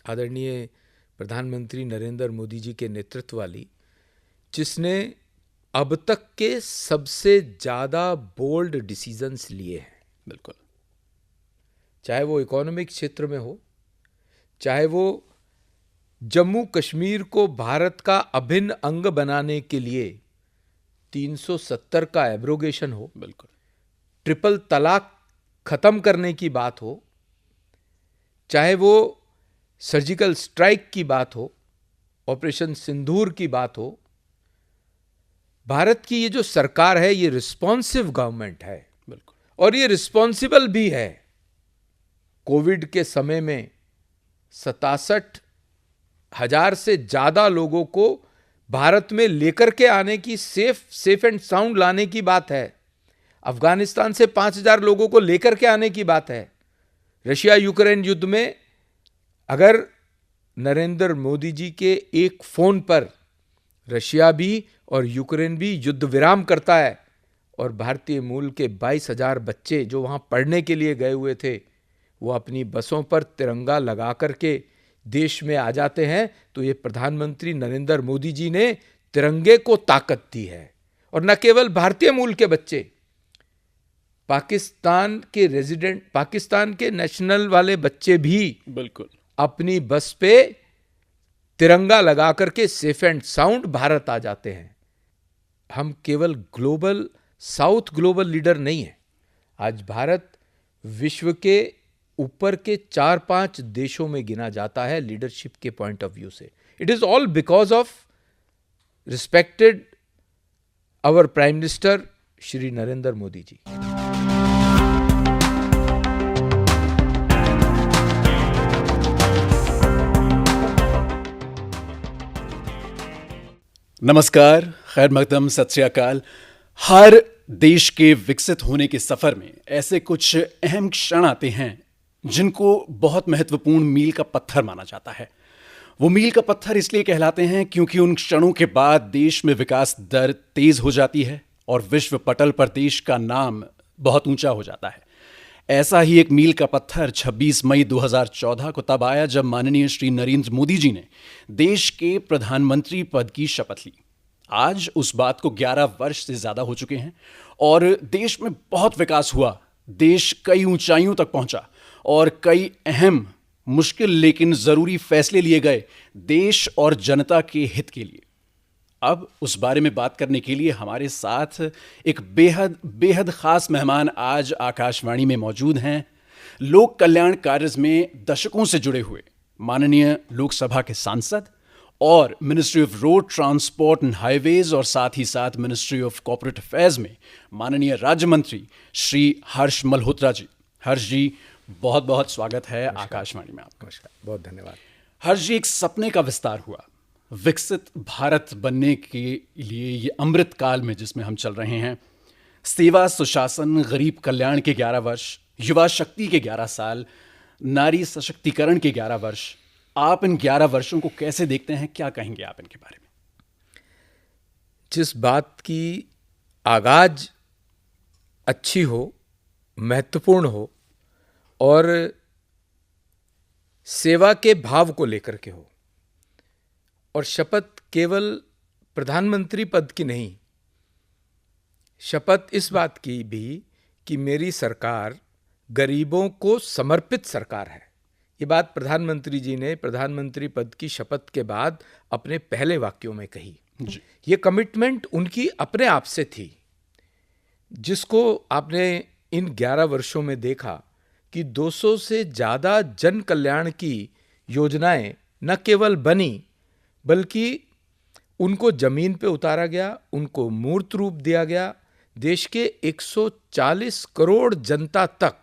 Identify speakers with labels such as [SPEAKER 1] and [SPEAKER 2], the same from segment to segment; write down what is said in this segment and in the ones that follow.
[SPEAKER 1] आदरणीय प्रधानमंत्री नरेंद्र मोदी जी के नेतृत्व वाली, जिसने अब तक के सबसे ज़्यादा बोल्ड डिसीजंस लिए हैं।
[SPEAKER 2] बिल्कुल,
[SPEAKER 1] चाहे वो इकोनॉमिक क्षेत्र में हो, चाहे वो जम्मू कश्मीर को भारत का अभिन्न अंग बनाने के लिए 370 का एब्रोगेशन हो,
[SPEAKER 2] बिल्कुल,
[SPEAKER 1] ट्रिपल तलाक खत्म करने की बात हो, चाहे वो सर्जिकल स्ट्राइक की बात हो, ऑपरेशन सिंदूर की बात हो। भारत की ये जो सरकार है, ये रिस्पॉन्सिव गवर्नमेंट है।
[SPEAKER 2] बिल्कुल,
[SPEAKER 1] और ये रिस्पॉन्सिबल भी है। कोविड के समय में 67,000 से ज्यादा लोगों को भारत में लेकर के आने की, सेफ एंड साउंड लाने की बात है। अफगानिस्तान से 5,000 लोगों को लेकर के आने की बात है। रशिया यूक्रेन युद्ध में अगर नरेंद्र मोदी जी के एक फोन पर रशिया भी और यूक्रेन भी युद्ध विराम करता है और भारतीय मूल के 22,000 बच्चे जो वहां पढ़ने के लिए गए हुए थे, वो अपनी बसों पर तिरंगा लगा करके देश में आ जाते हैं, तो ये प्रधानमंत्री नरेंद्र मोदी जी ने तिरंगे को ताकत दी है। और न केवल भारतीय मूल के बच्चे, पाकिस्तान के रेजिडेंट, पाकिस्तान के नेशनल वाले बच्चे भी
[SPEAKER 2] बिल्कुल
[SPEAKER 1] अपनी बस पे तिरंगा लगा करके सेफ एंड साउंड भारत आ जाते हैं। हम केवल ग्लोबल साउथ ग्लोबल लीडर नहीं है। आज भारत विश्व के ऊपर के 4-5 देशों में गिना जाता है लीडरशिप के पॉइंट ऑफ व्यू से। It is all because of respected our prime minister Shri Narendra Modi ji.
[SPEAKER 2] नमस्कार, खैर मकदम, सत श्री अकाल। हर देश के विकसित होने के सफर में ऐसे कुछ अहम क्षण आते हैं जिनको बहुत महत्वपूर्ण मील का पत्थर माना जाता है। वो मील का पत्थर इसलिए कहलाते हैं क्योंकि उन क्षणों के बाद देश में विकास दर तेज हो जाती है और विश्व पटल पर देश का नाम बहुत ऊंचा हो जाता है। ऐसा ही एक मील का पत्थर 26 मई 2014 को तब आया जब माननीय श्री नरेंद्र मोदी जी ने देश के प्रधानमंत्री पद की शपथ ली। आज उस बात को 11 वर्ष से ज्यादा हो चुके हैं और देश में बहुत विकास हुआ। देश कई ऊंचाइयों तक पहुंचा और कई अहम, मुश्किल लेकिन जरूरी फैसले लिए गए देश और जनता के हित के लिए। अब उस बारे में बात करने के लिए हमारे साथ एक बेहद खास मेहमान आज आकाशवाणी में मौजूद हैं। लोक कल्याण कार्य में दशकों से जुड़े हुए माननीय लोकसभा के सांसद और ministry of road transport and highways और साथ ही साथ मिनिस्ट्री ऑफ कॉर्पोरेट अफेयर्स में माननीय राज्य मंत्री श्री हर्ष मल्होत्रा जी। हर्ष जी, बहुत बहुत स्वागत है आकाशवाणी में आपका।
[SPEAKER 1] नमस्कार, बहुत धन्यवाद।
[SPEAKER 2] हर्ष जी, एक सपने का विस्तार हुआ। विकसित भारत बनने के लिए ये अमृत काल में जिसमें हम चल रहे हैं, सेवा, सुशासन, गरीब कल्याण के 11 वर्ष, युवा शक्ति के 11 साल, नारी सशक्तिकरण के 11 वर्ष, आप इन 11 वर्षों को कैसे देखते हैं? क्या कहेंगे आप इनके बारे में?
[SPEAKER 1] जिस बात की आगाज अच्छी हो, महत्वपूर्ण हो और सेवा के भाव को लेकर के हो, और शपथ केवल प्रधानमंत्री पद की नहीं, शपथ इस बात की भी कि मेरी सरकार गरीबों को समर्पित सरकार है। ये बात प्रधानमंत्री जी ने प्रधानमंत्री पद की शपथ के बाद अपने पहले वाक्यों में कही
[SPEAKER 2] जी।
[SPEAKER 1] ये कमिटमेंट उनकी अपने आप से थी, जिसको आपने इन 11 वर्षों में देखा कि 200 से ज़्यादा जन कल्याण की योजनाएं न केवल बनी बल्कि उनको जमीन पे उतारा गया, उनको मूर्त रूप दिया गया। देश के 140 करोड़ जनता तक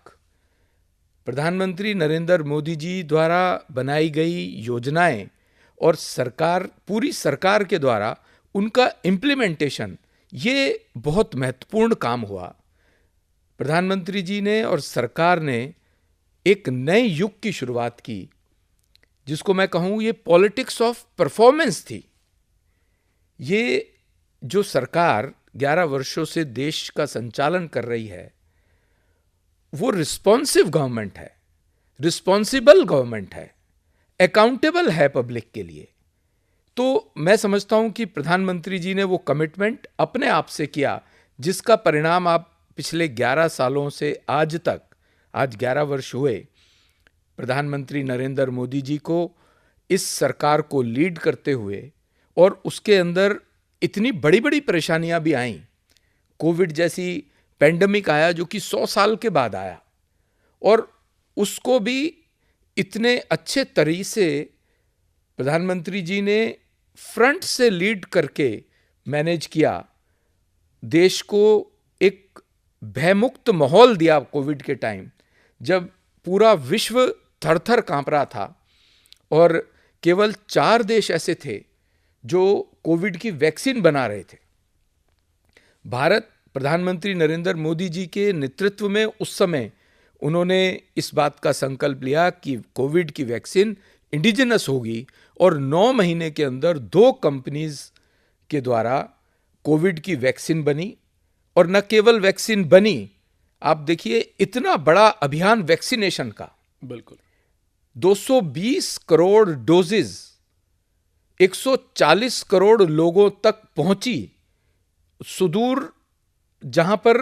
[SPEAKER 1] प्रधानमंत्री नरेंद्र मोदी जी द्वारा बनाई गई योजनाएं और सरकार, पूरी सरकार के द्वारा उनका इम्प्लीमेंटेशन, ये बहुत महत्वपूर्ण काम हुआ। प्रधानमंत्री जी ने और सरकार ने एक नए युग की शुरुआत की, जिसको मैं कहूँ ये पॉलिटिक्स ऑफ परफॉर्मेंस थी। ये जो सरकार 11 वर्षों से देश का संचालन कर रही है, वो रिस्पॉन्सिव गवर्नमेंट है, रिस्पॉन्सिबल गवर्नमेंट है। अकाउंटेबल है पब्लिक के लिए। तो मैं समझता हूं कि प्रधानमंत्री जी ने वो कमिटमेंट अपने आप से किया, जिसका परिणाम आप पिछले 11 सालों से आज तक, आज 11 वर्ष हुए प्रधानमंत्री नरेंद्र मोदी जी को इस सरकार को लीड करते हुए, और उसके अंदर इतनी बड़ी बड़ी परेशानियां भी आईं। कोविड जैसी पेंडेमिक आया जो कि 100 साल के बाद आया, और उसको भी इतने अच्छे तरीके से प्रधानमंत्री जी ने फ्रंट से लीड करके मैनेज किया। देश को एक भयमुक्त माहौल दिया कोविड के टाइम, जब पूरा विश्व थर-थर कांप रहा था और केवल 4 देश ऐसे थे जो कोविड की वैक्सीन बना रहे थे। भारत प्रधानमंत्री नरेंद्र मोदी जी के नेतृत्व में उस समय उन्होंने इस बात का संकल्प लिया कि कोविड की वैक्सीन इंडिजिनस होगी, और 9 महीने के अंदर 2 कंपनीज के द्वारा कोविड की वैक्सीन बनी। और न केवल वैक्सीन बनी, आप देखिए इतना बड़ा अभियान वैक्सीनेशन का,
[SPEAKER 2] बिल्कुल
[SPEAKER 1] 220 करोड़ डोजेज 140 करोड़ लोगों तक पहुंची। सुदूर जहां पर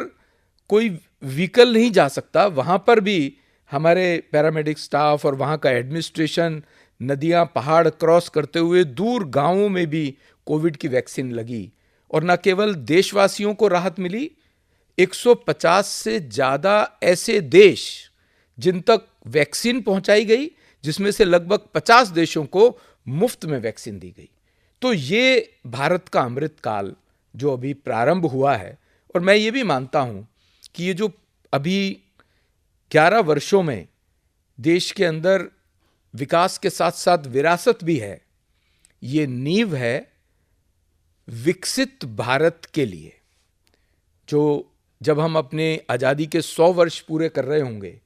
[SPEAKER 1] कोई व्हीकल नहीं जा सकता, वहां पर भी हमारे पैरामेडिक स्टाफ और वहां का एडमिनिस्ट्रेशन नदियां पहाड़ क्रॉस करते हुए दूर गांवों में भी कोविड की वैक्सीन लगी। और न केवल देशवासियों को राहत मिली, 150 से ज्यादा ऐसे देश जिन तक वैक्सीन पहुंचाई गई, जिसमें से लगभग 50 देशों को मुफ्त में वैक्सीन दी गई। तो ये भारत का अमृत काल जो अभी प्रारंभ हुआ है, और मैं ये भी मानता हूं कि ये जो अभी 11 वर्षों में देश के अंदर विकास के साथ साथ विरासत भी है, ये नींव है विकसित भारत के लिए। जो जब हम अपने आजादी के 100 वर्ष पूरे कर रहे होंगे,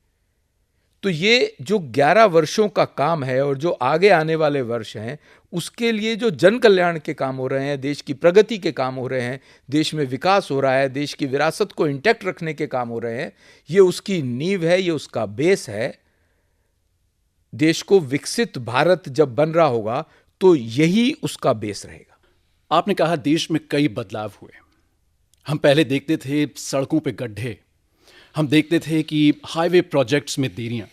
[SPEAKER 1] तो ये जो 11 वर्षों का काम है और जो आगे आने वाले वर्ष हैं, उसके लिए जो जन कल्याण के काम हो रहे हैं, देश की प्रगति के काम हो रहे हैं, देश में विकास हो रहा है, देश की विरासत को इंटैक्ट रखने के काम हो रहे हैं, ये उसकी नींव है, ये उसका बेस है। देश को विकसित भारत जब बन रहा होगा तो यही उसका बेस रहेगा।
[SPEAKER 2] आपने कहा देश में कई बदलाव हुए। हम पहले देखते थे सड़कों पे गड्ढे, हम देखते थे कि हाईवे प्रोजेक्ट्स में देरियां,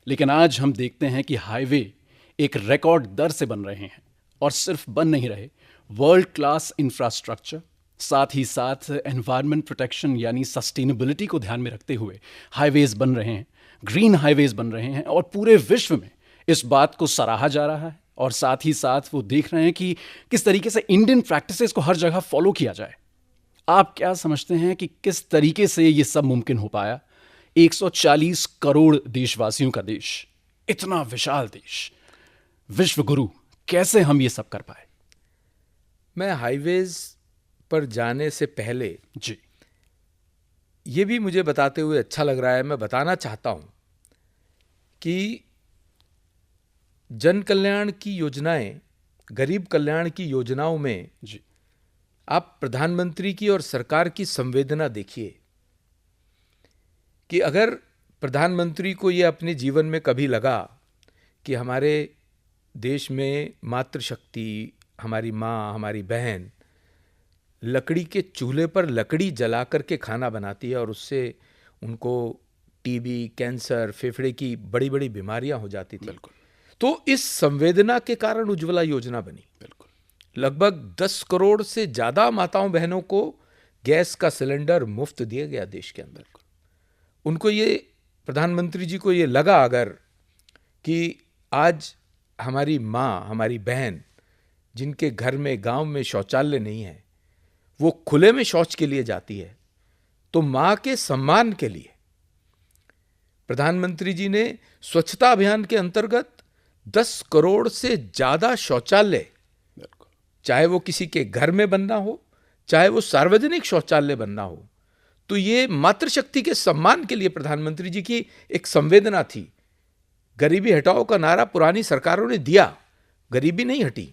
[SPEAKER 2] लेकिन आज हम देखते हैं कि हाईवे एक रिकॉर्ड दर से बन रहे हैं, और सिर्फ बन नहीं रहे, वर्ल्ड क्लास इंफ्रास्ट्रक्चर, साथ ही साथ एनवायरनमेंट प्रोटेक्शन यानी सस्टेनेबिलिटी को ध्यान में रखते हुए हाईवेज बन रहे हैं, ग्रीन हाईवेज बन रहे हैं, और पूरे विश्व में इस बात को सराहा जा रहा है। और साथ ही साथ वो देख रहे हैं कि किस तरीके से इंडियन प्रैक्टिसेस को हर जगह फॉलो किया जाए। आप क्या समझते हैं कि किस तरीके से ये सब मुमकिन हो पाया? 140 करोड़ देशवासियों का देश, इतना विशाल देश, विश्व गुरु, कैसे हम ये सब कर पाए?
[SPEAKER 1] मैं हाईवेज पर जाने से पहले
[SPEAKER 2] जी,
[SPEAKER 1] ये भी मुझे बताते हुए अच्छा लग रहा है, मैं बताना चाहता हूं कि जन कल्याण की योजनाएं, गरीब कल्याण की योजनाओं में
[SPEAKER 2] जी,
[SPEAKER 1] आप प्रधानमंत्री की और सरकार की संवेदना देखिए कि अगर प्रधानमंत्री को ये अपने जीवन में कभी लगा कि हमारे देश में मातृशक्ति, हमारी माँ, हमारी बहन लकड़ी के चूल्हे पर लकड़ी जला करके खाना बनाती है और उससे उनको टीबी, कैंसर, फेफड़े की बड़ी बड़ी बीमारियां हो जाती थी,
[SPEAKER 2] बिल्कुल,
[SPEAKER 1] तो इस संवेदना के कारण उज्ज्वला योजना बनी।
[SPEAKER 2] बिल्कुल,
[SPEAKER 1] लगभग 10 करोड़ से ज्यादा माताओं बहनों को गैस का सिलेंडर मुफ्त दिया गया देश के अंदर। उनको ये, प्रधानमंत्री जी को ये लगा अगर कि आज हमारी माँ, हमारी बहन जिनके घर में, गांव में शौचालय नहीं है, वो खुले में शौच के लिए जाती है, तो माँ के सम्मान के लिए प्रधानमंत्री जी ने स्वच्छता अभियान के अंतर्गत 10 करोड़ से ज्यादा शौचालय, चाहे वो किसी के घर में बनना हो, चाहे वो सार्वजनिक शौचालय बनना हो, तो ये मातृशक्ति के सम्मान के लिए प्रधानमंत्री जी की एक संवेदना थी। गरीबी हटाओ का नारा पुरानी सरकारों ने दिया, गरीबी नहीं हटी,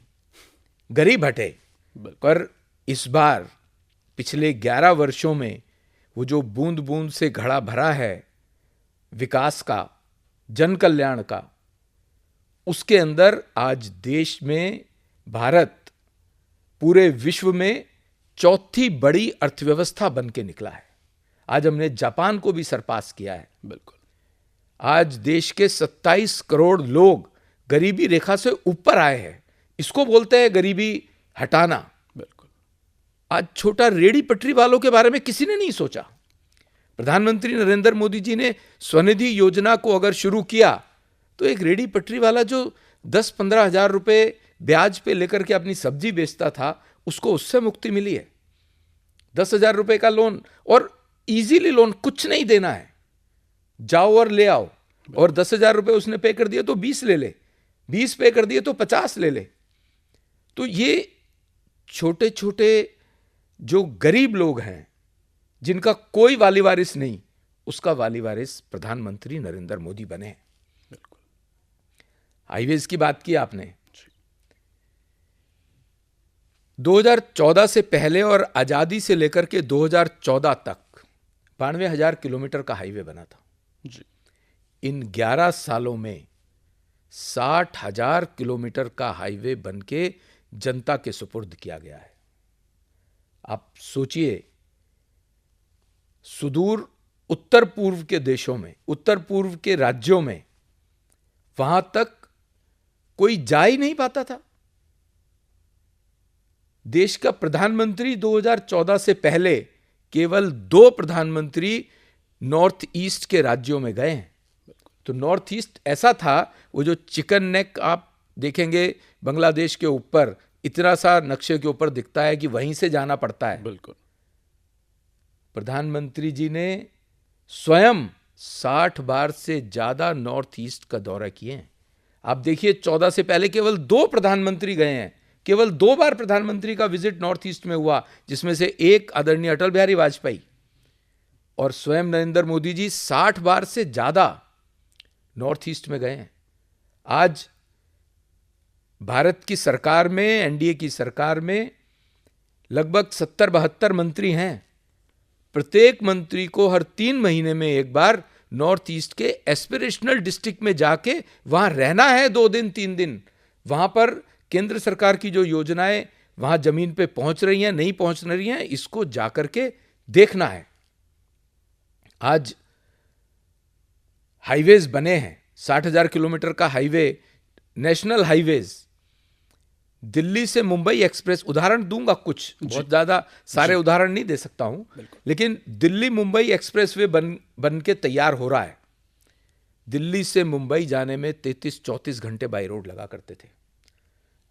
[SPEAKER 1] गरीब हटे। पर इस बार पिछले 11 वर्षों में वो जो बूंद बूंद से घड़ा भरा है विकास का, जन कल्याण का, उसके अंदर आज देश में भारत पूरे विश्व में चौथी बड़ी अर्थव्यवस्था बन के निकला है। आज हमने जापान को भी सरपास किया है।
[SPEAKER 2] बिल्कुल।
[SPEAKER 1] आज देश के 27 करोड़ लोग गरीबी रेखा से ऊपर आए हैं। इसको बोलते हैं गरीबी हटाना।
[SPEAKER 2] बिल्कुल।
[SPEAKER 1] आज छोटा रेड़ी पटरी वालों के बारे में किसी ने नहीं सोचा। प्रधानमंत्री नरेंद्र मोदी जी ने स्वनिधि योजना को अगर शुरू किया तो एक रेड़ी पटरी वाला जो 10-15 हजार रुपए ब्याज पे लेकर के अपनी सब्जी बेचता था, उसको उससे मुक्ति मिली है। 10,000 रुपए का लोन, और इजीली लोन, कुछ नहीं देना है, जाओ और ले आओ। और 10,000 रुपए उसने पे कर दिया तो 20 ले ले, 20 पे कर दिए तो 50 ले ले। तो ये छोटे छोटे जो गरीब लोग हैं जिनका कोई वाली वारिस नहीं, उसका वाली वारिस प्रधानमंत्री नरेंद्र मोदी बने।
[SPEAKER 2] बिल्कुल।
[SPEAKER 1] हाईवेज की बात की आपने। 2014 से पहले और आजादी से लेकर के 2014 तक 92,000 किलोमीटर का हाईवे बना था
[SPEAKER 2] जी।
[SPEAKER 1] इन 11 सालों में 60,000 किलोमीटर का हाईवे बन के जनता के सुपुर्द किया गया है। आप सोचिए, सुदूर उत्तर पूर्व के देशों में, उत्तर पूर्व के राज्यों में, वहां तक कोई जा ही नहीं पाता था। देश का प्रधानमंत्री 2014 से पहले केवल 2 प्रधानमंत्री नॉर्थ ईस्ट के राज्यों में गए हैं। तो नॉर्थ ईस्ट ऐसा था, वो जो चिकन नेक आप देखेंगे बांग्लादेश के ऊपर, इतना सा नक्शे के ऊपर दिखता है कि वहीं से जाना पड़ता है।
[SPEAKER 2] बिल्कुल।
[SPEAKER 1] प्रधानमंत्री जी ने स्वयं 60 बार से ज्यादा नॉर्थ ईस्ट का दौरा किए हैं। आप देखिए, 14 से पहले केवल 2 प्रधानमंत्री गए हैं। केवल 2 बार प्रधानमंत्री का विजिट नॉर्थ ईस्ट में हुआ, जिसमें से एक आदरणीय अटल बिहारी वाजपेयी, और स्वयं नरेंद्र मोदी जी 60 बार से ज्यादा नॉर्थ ईस्ट में गए हैं। आज भारत की सरकार में, एनडीए की सरकार में लगभग 70-72 मंत्री हैं। प्रत्येक मंत्री को हर 3 महीने में एक बार नॉर्थ ईस्ट के एस्पिरेशनल डिस्ट्रिक्ट में जाके वहां रहना है 2 दिन 3 दिन। वहां पर केंद्र सरकार की जो योजनाएं वहां जमीन पे पहुंच रही हैं, नहीं पहुंच रही हैं, इसको जाकर के देखना है। आज हाईवेज बने हैं, 60,000 किलोमीटर का हाईवे, नेशनल हाईवेज। दिल्ली से मुंबई एक्सप्रेस, उदाहरण दूंगा कुछ, बहुत ज्यादा सारे उदाहरण नहीं दे सकता हूं, लेकिन दिल्ली मुंबई एक्सप्रेसवे बन के तैयार हो रहा है। दिल्ली से मुंबई जाने में 33-34 घंटे बाई रोड लगा करते थे।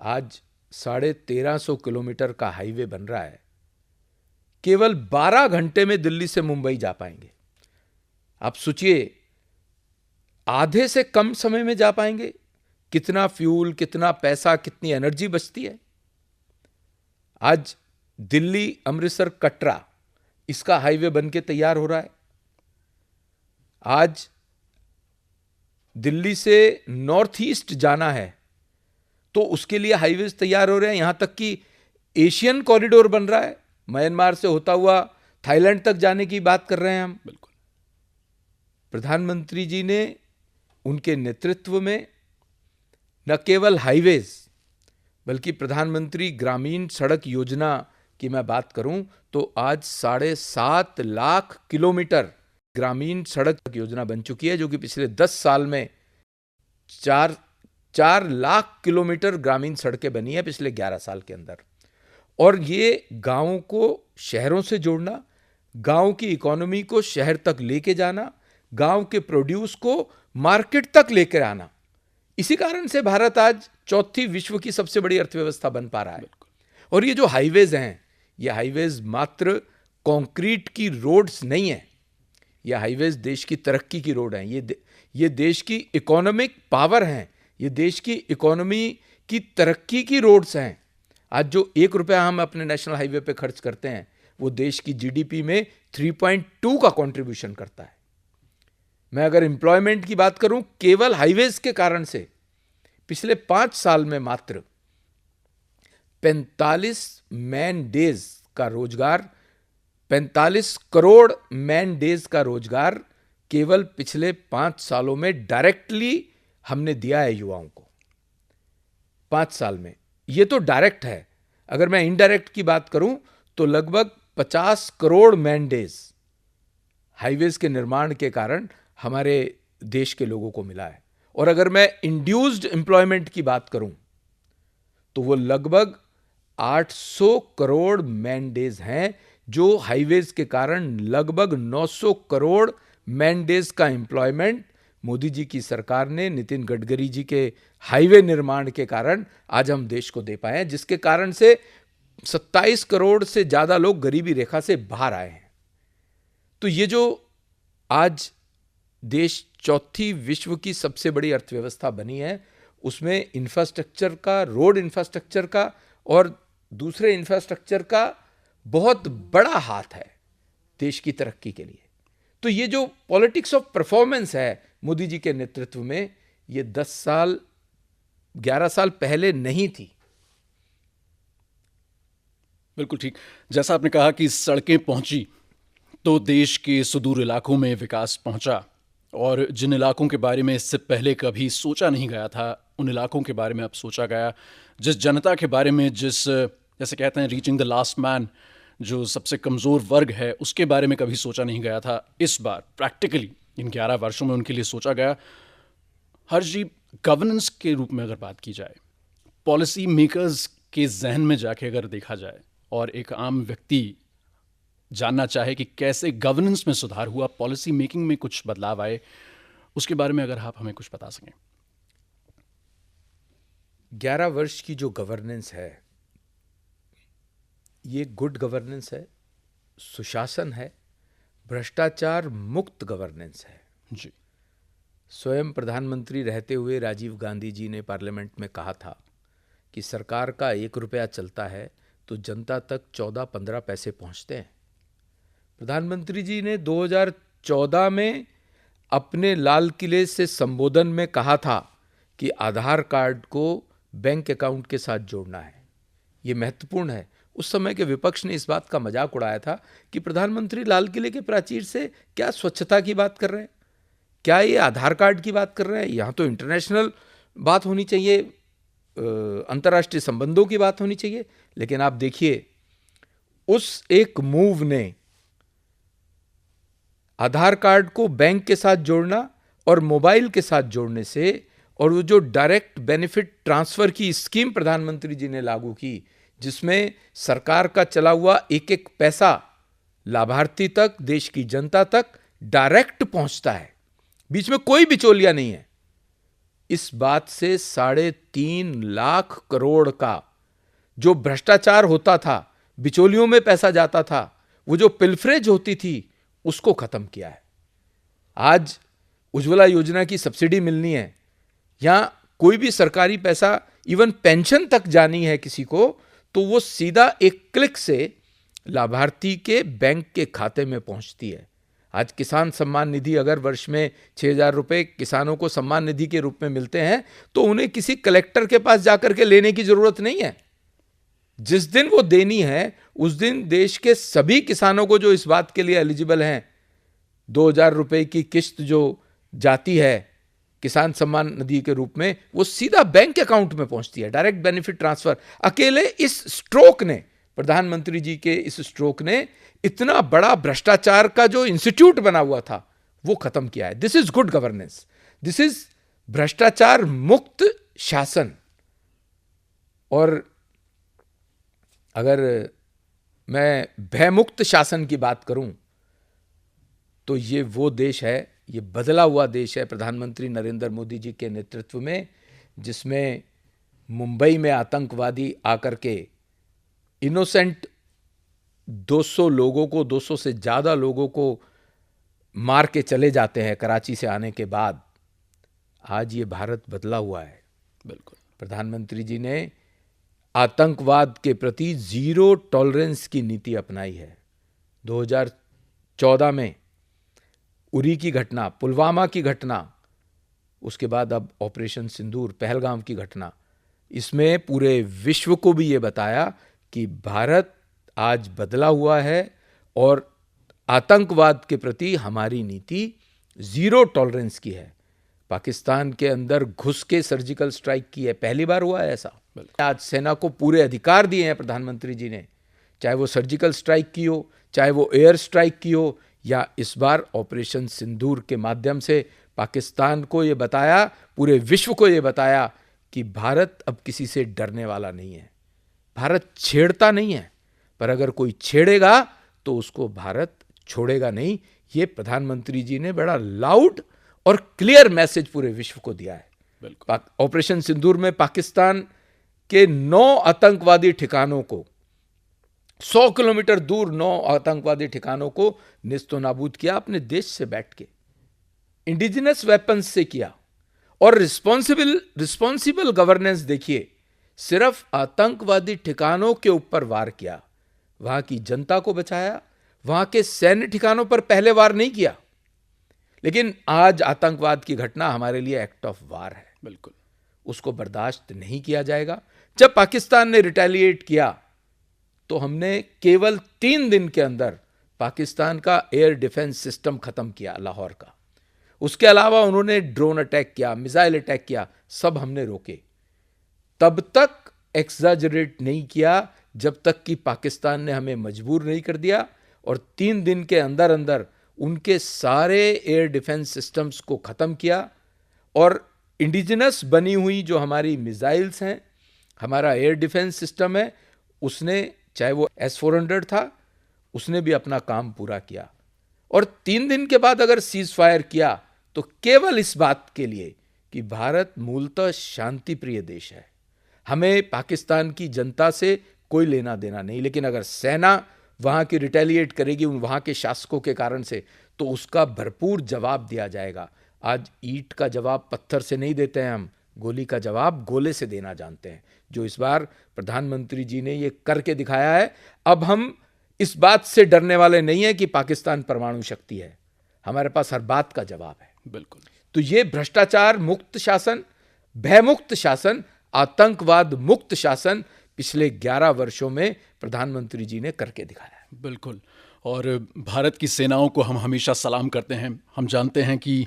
[SPEAKER 1] आज 1350 किलोमीटर का हाईवे बन रहा है, केवल 12 घंटे में दिल्ली से मुंबई जा पाएंगे। आप सोचिए, आधे से कम समय में जा पाएंगे। कितना फ्यूल, कितना पैसा, कितनी एनर्जी बचती है। आज दिल्ली अमृतसर कटरा, इसका हाईवे बन के तैयार हो रहा है। आज दिल्ली से नॉर्थ ईस्ट जाना है तो उसके लिए हाईवेज तैयार हो रहे हैं। यहां तक कि एशियन कॉरिडोर बन रहा है, म्यांमार से होता हुआ थाईलैंड तक जाने की बात कर रहे हैं हम।
[SPEAKER 2] बिल्कुल।
[SPEAKER 1] प्रधानमंत्री जी ने, उनके नेतृत्व में, न केवल हाईवेज बल्कि प्रधानमंत्री ग्रामीण सड़क योजना की मैं बात करूं तो आज 7.5 लाख किलोमीटर ग्रामीण सड़क योजना बन चुकी है, जो कि पिछले 10 साल में 4 लाख किलोमीटर ग्रामीण सड़कें बनी है पिछले 11 साल के अंदर। और ये गांवों को शहरों से जोड़ना, गांव की इकोनॉमी को शहर तक लेके जाना, गांव के प्रोड्यूस को मार्केट तक लेकर आना, इसी कारण से भारत आज चौथी विश्व की सबसे बड़ी अर्थव्यवस्था बन पा रहा है। और ये जो हाईवेज हैं, ये हाईवेज मात्र कंक्रीट की रोड्स नहीं है, ये हाईवेज देश की तरक्की की रोड हैं। ये देश की इकोनॉमिक पावर हैं, ये देश की इकोनॉमी की तरक्की की रोड्स हैं। आज जो 1 रुपया हम अपने नेशनल हाईवे पे खर्च करते हैं, वो देश की जीडीपी में 3.2 का कंट्रीब्यूशन करता है। मैं अगर एम्प्लॉयमेंट की बात करूं, केवल हाईवेज के कारण से पिछले 5 साल में मात्र 45 मैन डेज का रोजगार, 45 करोड़ मैन डेज का रोजगार केवल पिछले 5 सालों में डायरेक्टली हमने दिया है युवाओं को। 5 साल में। ये तो डायरेक्ट है। अगर मैं इनडायरेक्ट की बात करूं तो लगभग 50 करोड़ मैन डेज हाईवेज के निर्माण के कारण हमारे देश के लोगों को मिला है। और अगर मैं इंड्यूस्ड एम्प्लॉयमेंट की बात करूं तो वो लगभग 800 करोड़ मैन डेज हैं, जो हाईवेज के कारण लगभग 900 करोड़ मैन डेज का एम्प्लॉयमेंट मोदी जी की सरकार ने, नितिन गडकरी जी के हाईवे निर्माण के कारण आज हम देश को दे पाए हैं, जिसके कारण से 27 करोड़ से ज्यादा लोग गरीबी रेखा से बाहर आए हैं। तो ये जो आज देश चौथी विश्व की सबसे बड़ी अर्थव्यवस्था बनी है, उसमें इंफ्रास्ट्रक्चर का, रोड इंफ्रास्ट्रक्चर का और दूसरे इंफ्रास्ट्रक्चर का बहुत बड़ा हाथ है देश की तरक्की के लिए। तो ये जो पॉलिटिक्स ऑफ परफॉर्मेंस है मोदी जी के नेतृत्व में, ये 10 साल 11 साल पहले नहीं थी।
[SPEAKER 2] बिल्कुल ठीक। जैसा आपने कहा कि सड़कें पहुंची तो देश के सुदूर इलाकों में विकास पहुंचा, और जिन इलाकों के बारे में इससे पहले कभी सोचा नहीं गया था, उन इलाकों के बारे में अब सोचा गया। जिस जनता के बारे में, जैसे कहते हैं रीचिंग द लास्ट मैन, जो सबसे कमज़ोर वर्ग है, उसके बारे में कभी सोचा नहीं गया था, इस बार प्रैक्टिकली इन 11 वर्षों में उनके लिए सोचा गया। हर्ष जी, गवर्नेंस के रूप में अगर बात की जाए, पॉलिसी मेकर्स के जहन में जाके अगर देखा जाए और एक आम व्यक्ति जानना चाहे कि कैसे गवर्नेंस में सुधार हुआ, पॉलिसी मेकिंग में कुछ बदलाव आए, उसके बारे में अगर आप हमें कुछ बता सकें।
[SPEAKER 1] 11 वर्ष की जो गवर्नेंस है, ये गुड गवर्नेंस है, सुशासन है, भ्रष्टाचार मुक्त गवर्नेंस है
[SPEAKER 2] जी।
[SPEAKER 1] स्वयं प्रधानमंत्री रहते हुए राजीव गांधी जी ने पार्लियामेंट में कहा था कि सरकार का 1 रुपया चलता है तो जनता तक 14-15 पैसे पहुंचते हैं। प्रधानमंत्री जी ने 2014 में अपने लाल किले से संबोधन में कहा था कि आधार कार्ड को बैंक अकाउंट के साथ जोड़ना है। ये महत्वपूर्ण है। उस समय के विपक्ष ने इस बात का मजाक उड़ाया था कि प्रधानमंत्री लाल किले के प्राचीर से क्या स्वच्छता की बात कर रहे हैं, क्या ये आधार कार्ड की बात कर रहे हैं? यहाँ तो इंटरनेशनल बात होनी चाहिए, अंतर्राष्ट्रीय संबंधों की बात होनी चाहिए। लेकिन आप देखिए, उस एक मूव ने आधार कार्ड को बैंक के साथ जोड़ना और मोबाइल के साथ जोड़ने से, और वो जो डायरेक्ट बेनिफिट ट्रांसफर की स्कीम प्रधानमंत्री जी ने लागू की, जिसमें सरकार का चला हुआ एक एक पैसा लाभार्थी तक, देश की जनता तक डायरेक्ट पहुंचता है, बीच में कोई बिचौलिया नहीं है। इस बात से 3.5 लाख करोड़ का जो भ्रष्टाचार होता था, बिचौलियों में पैसा जाता था, वो जो पिलफरेज होती थी, उसको खत्म किया है। आज उज्ज्वला योजना की सब्सिडी मिलनी है, या कोई भी सरकारी पैसा, इवन पेंशन तक जानी है किसी को, तो वो सीधा एक क्लिक से लाभार्थी के बैंक के खाते में पहुंचती है। आज किसान सम्मान निधि अगर वर्ष में 6,000 रुपए किसानों को सम्मान निधि के रूप में मिलते हैं, तो उन्हें किसी कलेक्टर के पास जाकर के लेने की जरूरत नहीं है। जिस दिन वो देनी है, उस दिन देश के सभी किसानों को जो इस बात के लिए एलिजिबल हैं, 2,000 रुपए की किस्त जो जाती है किसान सम्मान निधि के रूप में, वो सीधा बैंक अकाउंट में पहुंचती है, डायरेक्ट बेनिफिट ट्रांसफर। अकेले इस स्ट्रोक ने, प्रधानमंत्री जी के इस स्ट्रोक ने, इतना बड़ा भ्रष्टाचार का जो इंस्टीट्यूट बना हुआ था, वो खत्म किया है। This is good governance, this is भ्रष्टाचार मुक्त शासन। और अगर मैं भयमुक्त शासन की बात करूं, तो ये वो देश है, ये बदला हुआ देश है प्रधानमंत्री नरेंद्र मोदी जी के नेतृत्व में, जिसमें मुंबई में आतंकवादी आकर के इनोसेंट 200 लोगों को, 200 से ज्यादा लोगों को मार के चले जाते हैं कराची से आने के बाद। आज ये भारत बदला हुआ है।
[SPEAKER 2] बिल्कुल।
[SPEAKER 1] प्रधानमंत्री जी ने आतंकवाद के प्रति जीरो टॉलरेंस की नीति अपनाई है। 2014 में उरी की घटना, पुलवामा की घटना, उसके बाद अब ऑपरेशन सिंदूर, पहलगाम की घटना, इसमें पूरे विश्व को भी ये बताया कि भारत आज बदला हुआ है और आतंकवाद के प्रति हमारी नीति जीरो टॉलरेंस की है। पाकिस्तान के अंदर घुस के सर्जिकल स्ट्राइक की है। पहली बार हुआ है ऐसा। आज सेना को पूरे अधिकार दिए हैं प्रधानमंत्री जी ने, चाहे वो सर्जिकल स्ट्राइक की हो, चाहे वो एयर स्ट्राइक की हो, या इस बार ऑपरेशन सिंदूर के माध्यम से पाकिस्तान को ये बताया, पूरे विश्व को ये बताया कि भारत अब किसी से डरने वाला नहीं है। भारत छेड़ता नहीं है, पर अगर कोई छेड़ेगा तो उसको भारत छोड़ेगा नहीं। ये प्रधानमंत्री जी ने बड़ा लाउड और क्लियर मैसेज पूरे विश्व को दिया है। ऑपरेशन सिंदूर में पाकिस्तान के 9 आतंकवादी ठिकानों को, 100 किलोमीटर दूर 9 आतंकवादी ठिकानों को निस्तो नाबूद किया अपने देश से बैठ के, इंडिजिनस वेपन्स से किया। और रिस्पॉन्सिबल गवर्नेंस देखिए, सिर्फ आतंकवादी ठिकानों के ऊपर वार किया, वहां की जनता को बचाया। वहां के सैन्य ठिकानों पर पहले वार नहीं किया। लेकिन आज आतंकवाद की घटना हमारे लिए एक्ट ऑफ वार है।
[SPEAKER 2] बिल्कुल,
[SPEAKER 1] उसको बर्दाश्त नहीं किया जाएगा। जब पाकिस्तान ने रिटेलिएट किया तो हमने केवल 3 दिन के अंदर पाकिस्तान का एयर डिफेंस सिस्टम खत्म किया, लाहौर का। उसके अलावा उन्होंने ड्रोन अटैक किया, मिसाइल अटैक किया, सब हमने रोके। तब तक एक्सैजरेट नहीं किया जब तक कि पाकिस्तान ने हमें मजबूर नहीं कर दिया और 3 दिन के अंदर अंदर उनके सारे एयर डिफेंस सिस्टम्स को खत्म किया। और इंडिजिनस बनी हुई जो हमारी मिसाइल्स हैं, हमारा एयर डिफेंस सिस्टम है, उसने, चाहे वो S-400 था, उसने भी अपना काम पूरा किया। और 3 दिन के बाद अगर सीज फायर किया तो केवल इस बात के लिए कि भारत मूलतः शांति प्रिय देश है, हमें पाकिस्तान की जनता से कोई लेना देना नहीं। लेकिन अगर सेना वहां की रिटेलिएट करेगी उन वहां के शासकों के कारण से, तो उसका भरपूर जवाब दिया जाएगा। आज ईंट का जवाब पत्थर से नहीं देते हैं हम, गोली का जवाब गोले से देना जानते हैं, जो इस बार प्रधानमंत्री जी ने ये करके दिखाया है। अब हम इस बात से डरने वाले नहीं है कि पाकिस्तान परमाणु शक्ति है, हमारे पास हर बात का जवाब है।
[SPEAKER 2] बिल्कुल।
[SPEAKER 1] तो ये भ्रष्टाचार मुक्त शासन, भयमुक्त शासन, आतंकवाद मुक्त शासन पिछले 11 वर्षों में प्रधानमंत्री जी ने करके दिखाया है।
[SPEAKER 2] बिल्कुल। और भारत की सेनाओं को हम हमेशा सलाम करते हैं। हम जानते हैं कि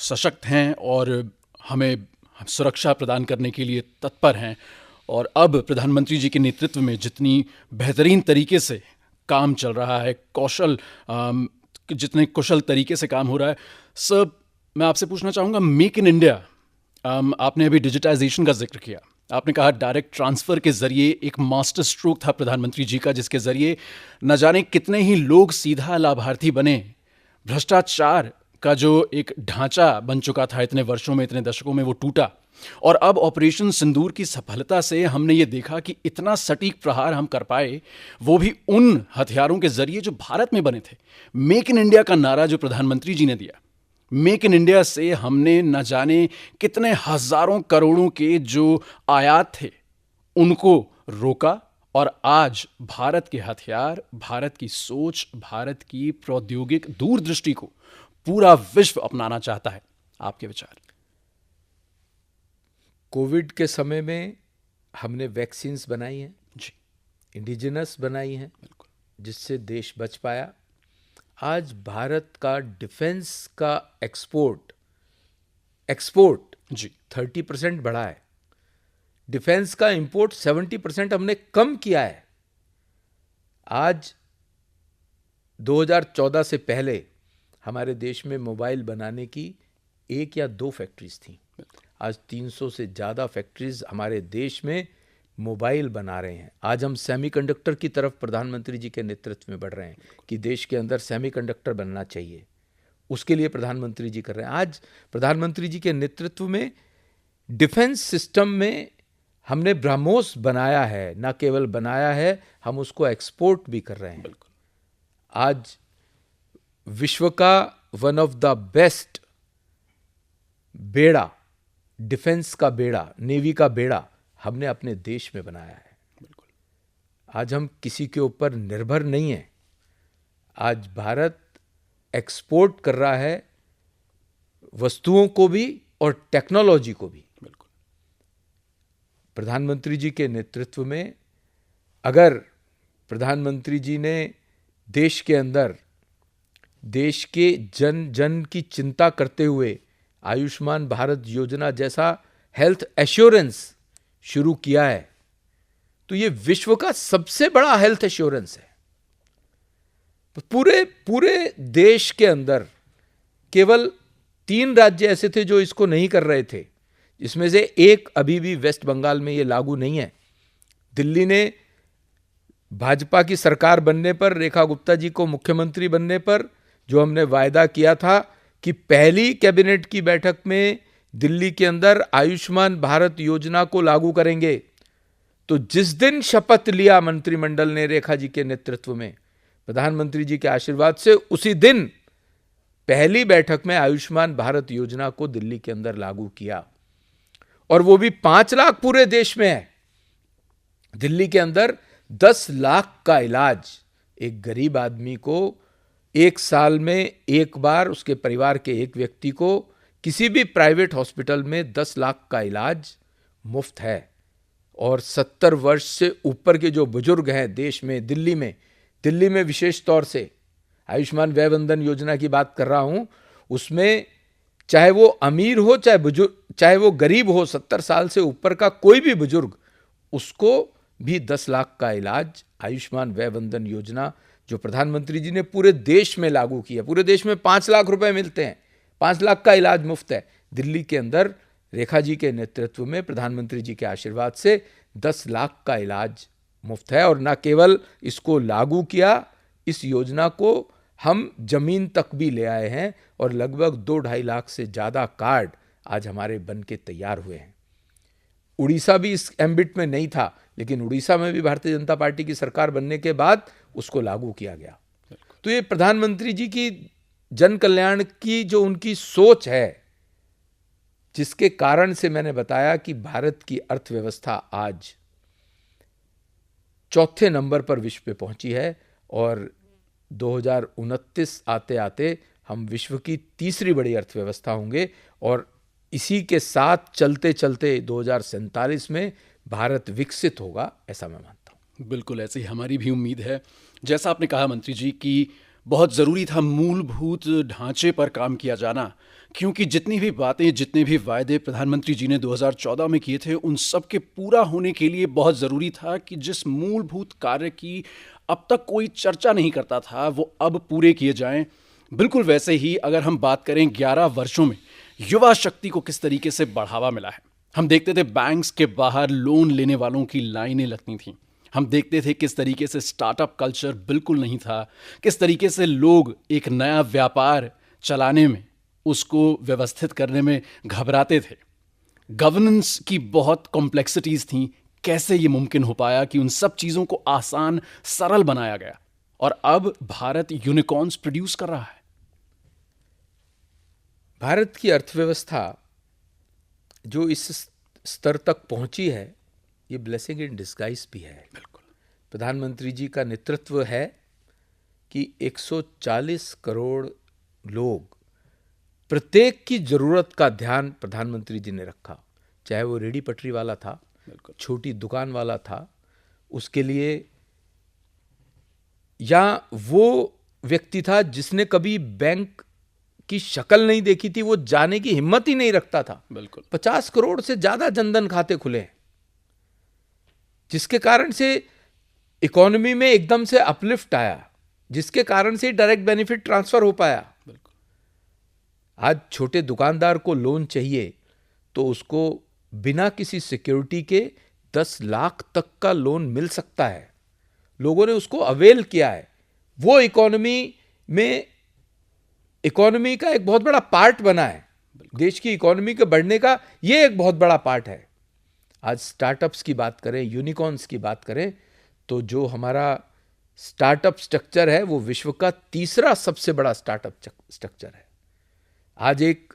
[SPEAKER 2] सशक्त हैं और हमें सुरक्षा प्रदान करने के लिए तत्पर हैं। और अब प्रधानमंत्री जी के नेतृत्व में जितनी बेहतरीन तरीके से काम चल रहा है, जितने कुशल तरीके से काम हो रहा है, सब मैं आपसे पूछना चाहूँगा, मेक इन इंडिया, आपने अभी डिजिटाइजेशन का जिक्र किया, आपने कहा डायरेक्ट ट्रांसफ़र के ज़रिए एक मास्टर स्ट्रोक था प्रधानमंत्री जी का, जिसके ज़रिए न जाने कितने ही लोग सीधा लाभार्थी बने। भ्रष्टाचार का जो एक ढांचा बन चुका था इतने वर्षों में, इतने दशकों में, वो टूटा। और अब ऑपरेशन सिंदूर की सफलता से हमने ये देखा कि इतना सटीक प्रहार हम कर पाए, वो भी उन हथियारों के ज़रिए जो भारत में बने थे। मेक इन इंडिया का नारा जो प्रधानमंत्री जी ने दिया, मेक इन इंडिया से हमने न जाने कितने हजारों करोड़ों के जो आयात थे उनको रोका। और आज भारत के हथियार, भारत की सोच, भारत की प्रौद्योगिक दूरदृष्टि को पूरा विश्व अपनाना चाहता है। आपके विचार?
[SPEAKER 1] कोविड के समय में हमने वैक्सीन्स बनाई हैं
[SPEAKER 2] जी,
[SPEAKER 1] इंडिजिनस बनाई हैं,
[SPEAKER 2] बिल्कुल,
[SPEAKER 1] जिससे देश बच पाया। आज भारत का डिफेंस का एक्सपोर्ट
[SPEAKER 2] जी,
[SPEAKER 1] 30% बढ़ा है। डिफेंस का इंपोर्ट 70% हमने कम किया है। आज 2014 से पहले हमारे देश में मोबाइल बनाने की 1 या 2 फैक्ट्रीज थी। आज 300 से ज़्यादा फैक्ट्रीज हमारे देश में मोबाइल बना रहे हैं। आज हम सेमीकंडक्टर की तरफ प्रधानमंत्री जी के नेतृत्व में बढ़ रहे हैं कि देश के अंदर सेमीकंडक्टर बनना चाहिए, उसके लिए प्रधानमंत्री जी कर रहे हैं। आज प्रधानमंत्री जी के नेतृत्व में डिफेंस सिस्टम में हमने ब्रह्मोस बनाया है, ना केवल बनाया है, हम उसको एक्सपोर्ट भी कर रहे हैं। आज विश्व का वन ऑफ द बेस्ट बेड़ा, डिफेंस का बेड़ा, नेवी का बेड़ा हमने अपने देश में बनाया है। आज हम किसी के ऊपर निर्भर नहीं हैं। आज भारत एक्सपोर्ट कर रहा है वस्तुओं को भी और टेक्नोलॉजी को भी। प्रधानमंत्री जी के नेतृत्व में, अगर प्रधानमंत्री जी ने देश के अंदर देश के जन जन की चिंता करते हुए आयुष्मान भारत योजना जैसा हेल्थ एश्योरेंस शुरू किया है, तो ये विश्व का सबसे बड़ा हेल्थ एश्योरेंस है। पूरे देश के अंदर केवल 3 राज्य ऐसे थे जो इसको नहीं कर रहे थे, इसमें से एक अभी भी वेस्ट बंगाल में ये लागू नहीं है। दिल्ली ने भाजपा की सरकार बनने पर, रेखा गुप्ता जी को मुख्यमंत्री बनने पर जो हमने वायदा किया था कि पहली कैबिनेट की बैठक में दिल्ली के अंदर आयुष्मान भारत योजना को लागू करेंगे, तो जिस दिन शपथ लिया मंत्रिमंडल ने रेखा जी के नेतृत्व में, प्रधानमंत्री जी के आशीर्वाद से, उसी दिन पहली बैठक में आयुष्मान भारत योजना को दिल्ली के अंदर लागू किया। और वो भी 5 लाख पूरे देश में है। दिल्ली के अंदर 10 लाख का इलाज एक गरीब आदमी को 1 साल में एक बार, उसके परिवार के एक व्यक्ति को किसी भी प्राइवेट हॉस्पिटल में 10 लाख का इलाज मुफ्त है। और 70 वर्ष से ऊपर के जो बुजुर्ग हैं देश में, दिल्ली में विशेष तौर से आयुष्मान वय वंदन योजना की बात कर रहा हूं, उसमें चाहे वो अमीर हो चाहे वो गरीब हो, 70 साल से ऊपर का कोई भी बुजुर्ग, उसको भी 10 लाख का इलाज आयुष्मान वय वंदन योजना जो प्रधानमंत्री जी ने पूरे देश में लागू किया। पूरे देश में 5 लाख रुपए मिलते हैं, 5 लाख का इलाज मुफ्त है। दिल्ली के अंदर रेखा जी के नेतृत्व में, प्रधानमंत्री जी के आशीर्वाद से 10 लाख का इलाज मुफ्त है। और न केवल इसको लागू किया, इस योजना को हम जमीन तक भी ले आए हैं और लगभग 2-2.5 लाख से ज़्यादा कार्ड आज हमारे बन के तैयार हुए हैं। उड़ीसा भी इस एम्बिट में नहीं था, लेकिन उड़ीसा में भी भारतीय जनता पार्टी की सरकार बनने के बाद उसको लागू किया गया। तो ये प्रधानमंत्री जी की जन कल्याण की जो उनकी सोच है, जिसके कारण से मैंने बताया कि भारत की अर्थव्यवस्था आज 4थे नंबर पर विश्व पे पहुंची है और 2029 आते आते हम विश्व की 3री बड़ी अर्थव्यवस्था होंगे। और इसी के साथ चलते चलते 2047 में भारत विकसित होगा, ऐसा मैं मानता हूँ।
[SPEAKER 2] बिल्कुल ऐसी हमारी भी उम्मीद है। जैसा आपने कहा मंत्री जी कि बहुत ज़रूरी था मूलभूत ढांचे पर काम किया जाना, क्योंकि जितनी भी बातें, जितने भी वायदे प्रधानमंत्री जी ने 2014 में किए थे, उन सब के पूरा होने के लिए बहुत ज़रूरी था कि जिस मूलभूत कार्य की अब तक कोई चर्चा नहीं करता था, वो अब पूरे किए जाएं। बिल्कुल वैसे ही अगर हम बात करें 11 वर्षों में युवा शक्ति को किस तरीके से बढ़ावा मिला है। हम देखते थे बैंक्स के बाहर लोन लेने वालों की लाइनें लगती थीं। हम देखते थे किस तरीके से स्टार्टअप कल्चर बिल्कुल नहीं था, किस तरीके से लोग एक नया व्यापार चलाने में, उसको व्यवस्थित करने में घबराते थे। गवर्नेंस की बहुत कॉम्प्लेक्सिटीज थीं। कैसे ये मुमकिन हो पाया कि उन सब चीज़ों को आसान, सरल बनाया गया और अब भारत यूनिकॉर्न्स प्रोड्यूस कर रहा है।
[SPEAKER 1] भारत की अर्थव्यवस्था जो इस स्तर तक पहुंची है, ये ब्लेसिंग इन डिस्गाइज भी है।
[SPEAKER 2] बिल्कुल।
[SPEAKER 1] प्रधानमंत्री जी का नेतृत्व है कि 140 करोड़ लोग, प्रत्येक की जरूरत का ध्यान प्रधानमंत्री जी ने रखा। चाहे वो रेडी पटरी वाला था, छोटी दुकान वाला था, उसके लिए, या वो व्यक्ति था जिसने कभी बैंक की शक्ल नहीं देखी थी, वो जाने की हिम्मत ही नहीं रखता था।
[SPEAKER 2] बिल्कुल।
[SPEAKER 1] 50 करोड़ से ज्यादा जनधन खाते खुले हैं, जिसके कारण से इकोनॉमी में एकदम से अपलिफ्ट आया, जिसके कारण से डायरेक्ट बेनिफिट ट्रांसफर हो पाया।
[SPEAKER 2] बिल्कुल।
[SPEAKER 1] आज छोटे दुकानदार को लोन चाहिए तो उसको बिना किसी सिक्योरिटी के 10 लाख तक का लोन मिल सकता है। लोगों ने उसको अवेल किया है। वो इकोनॉमी का एक बहुत बड़ा पार्ट बना है। देश की इकोनॉमी के बढ़ने का ये एक बहुत बड़ा पार्ट है। आज स्टार्टअप्स की बात करें, यूनिकॉर्न्स की बात करें, तो जो हमारा स्टार्टअप स्ट्रक्चर है वो विश्व का 3रा सबसे बड़ा स्टार्टअप स्ट्रक्चर है। आज एक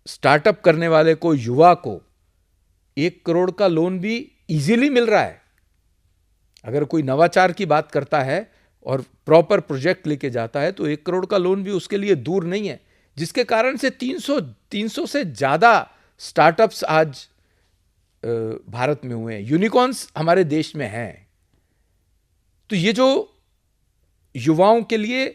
[SPEAKER 1] स्टार्टअप करने वाले को, युवा को 1 करोड़ का लोन भी इजीली मिल रहा है। अगर कोई नवाचार की बात करता है और प्रॉपर प्रोजेक्ट लेके जाता है तो 1 करोड़ का लोन भी उसके लिए दूर नहीं है, जिसके कारण से 300 से ज्यादा स्टार्टअप्स आज भारत में हुए हैं। यूनिकॉर्न्स हमारे देश में हैं। तो ये जो युवाओं के लिए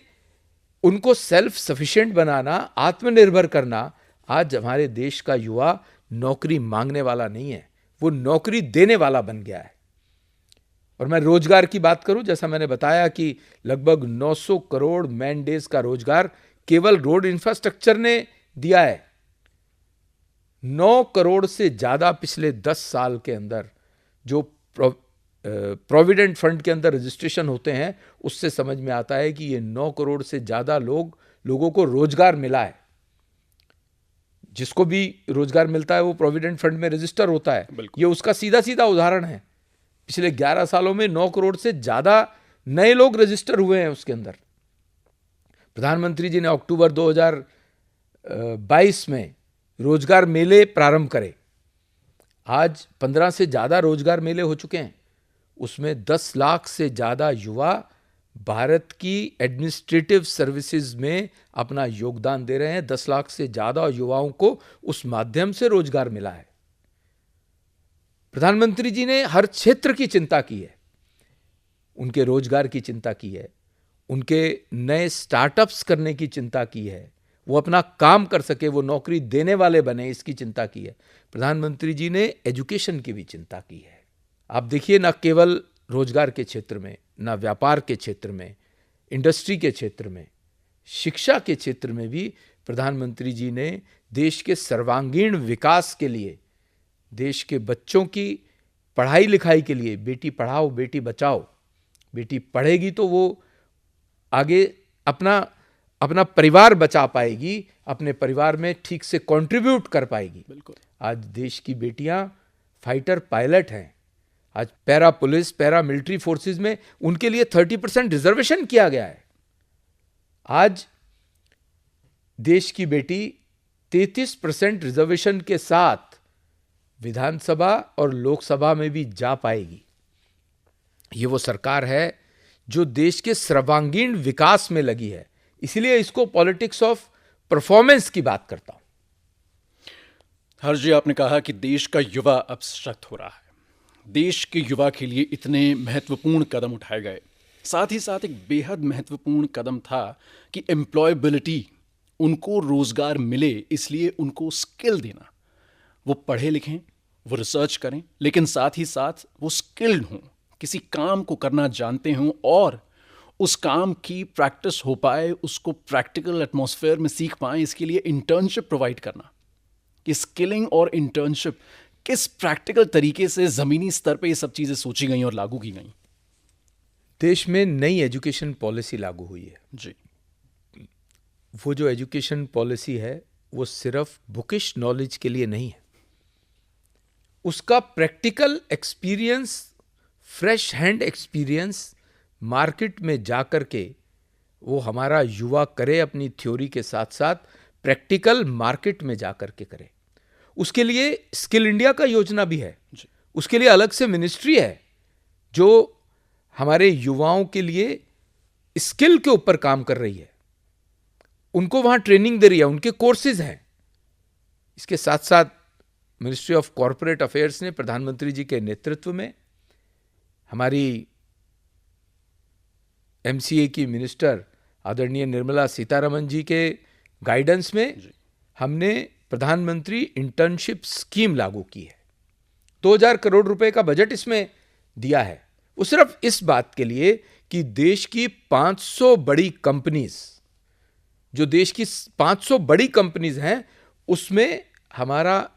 [SPEAKER 1] उनको सेल्फ सफिशिएंट बनाना, आत्मनिर्भर करना, आज हमारे देश का युवा नौकरी मांगने वाला नहीं है, वो नौकरी देने वाला बन गया है। और मैं रोजगार की बात करूं, जैसा मैंने बताया कि लगभग 900 करोड़ मैन डेज का रोजगार केवल रोड इंफ्रास्ट्रक्चर ने दिया है। 9 करोड़ से ज्यादा पिछले 10 साल के अंदर जो प्रोविडेंट फंड के अंदर रजिस्ट्रेशन होते हैं, उससे समझ में आता है कि ये 9 करोड़ से ज्यादा लोगों को रोजगार मिला है। जिसको भी रोजगार मिलता है वो प्रोविडेंट फंड में रजिस्टर होता है। ये उसका सीधा सीधा उदाहरण है। पिछले 11 सालों में 9 करोड़ से ज्यादा नए लोग रजिस्टर हुए हैं उसके अंदर। प्रधानमंत्री जी ने अक्टूबर 2022 में रोजगार मेले प्रारंभ करे। आज 15 से ज्यादा रोजगार मेले हो चुके हैं। उसमें 10 लाख से ज्यादा युवा भारत की एडमिनिस्ट्रेटिव सर्विसेज में अपना योगदान दे रहे हैं। 10 लाख से ज्यादा युवाओं को उस माध्यम से रोजगार मिला है। प्रधानमंत्री जी ने हर क्षेत्र की चिंता की है, उनके रोजगार की चिंता की है, उनके नए स्टार्टअप्स करने की चिंता की है, वो अपना काम कर सके, वो नौकरी देने वाले बने, इसकी चिंता की है। प्रधानमंत्री जी ने एजुकेशन की भी चिंता की है। आप देखिए, ना केवल रोजगार के क्षेत्र में, ना व्यापार के क्षेत्र में, इंडस्ट्री के क्षेत्र में, शिक्षा के क्षेत्र में भी प्रधानमंत्री जी ने देश के सर्वांगीण विकास के लिए, देश के बच्चों की पढ़ाई लिखाई के लिए, बेटी पढ़ाओ बेटी बचाओ, बेटी पढ़ेगी तो वो आगे अपना परिवार बचा पाएगी, अपने परिवार में ठीक से कंट्रीब्यूट कर पाएगी।
[SPEAKER 2] बिल्कुल।
[SPEAKER 1] आज देश की बेटियां फाइटर पायलट हैं। आज para police, para military forces में उनके लिए 30% रिजर्वेशन किया गया है। आज देश की बेटी 33% रिजर्वेशन के साथ विधानसभा और लोकसभा में भी जा पाएगी। ये वो सरकार है जो देश के सर्वांगीण विकास में लगी है। इसलिए इसको पॉलिटिक्स ऑफ परफॉर्मेंस की बात करता हूं।
[SPEAKER 2] हर्ष जी, आपने कहा कि देश का युवा अब सशक्त हो रहा है। देश के युवा के लिए इतने महत्वपूर्ण कदम उठाए गए। साथ ही साथ एक बेहद महत्वपूर्ण कदम था कि एम्प्लॉयबिलिटी, उनको रोजगार मिले, इसलिए उनको स्किल देना। वो पढ़े लिखें, वो रिसर्च करें, लेकिन साथ ही साथ वो स्किल्ड हों, किसी काम को करना जानते हों और उस काम की प्रैक्टिस हो पाए, उसको प्रैक्टिकल एटमॉस्फेयर में सीख पाएं। इसके लिए इंटर्नशिप प्रोवाइड करना, कि स्किलिंग और इंटर्नशिप किस प्रैक्टिकल तरीके से ज़मीनी स्तर पे ये सब चीज़ें सोची गई और लागू की गई।
[SPEAKER 1] देश में नई एजुकेशन पॉलिसी लागू हुई है
[SPEAKER 2] जी।
[SPEAKER 1] वो जो एजुकेशन पॉलिसी है वो सिर्फ बुकिश नॉलेज के लिए नहीं है। उसका practical experience, fresh hand experience market में जाकर के वो हमारा युवा करे, अपनी थ्योरी के साथ साथ प्रैक्टिकल मार्केट में जाकर के करे। उसके लिए स्किल इंडिया का योजना भी है। उसके लिए अलग से मिनिस्ट्री है जो हमारे युवाओं के लिए स्किल के ऊपर काम कर रही है, उनको वहां ट्रेनिंग दे रही है, उनके कोर्सेज हैं। इसके साथ साथ मिनिस्ट्री ऑफ कॉरपोरेट अफेयर्स ने प्रधानमंत्री जी के नेतृत्व में, हमारी एमसीए की मिनिस्टर आदरणीय निर्मला सीतारमण जी के गाइडेंस में हमने प्रधानमंत्री इंटर्नशिप स्कीम लागू की है। 2000 करोड़ रुपए का बजट इसमें दिया है। वो सिर्फ इस बात के लिए कि देश की 500 बड़ी कंपनीज, जो देश की 500 बड़ी कंपनीज हैं, उसमें हमारा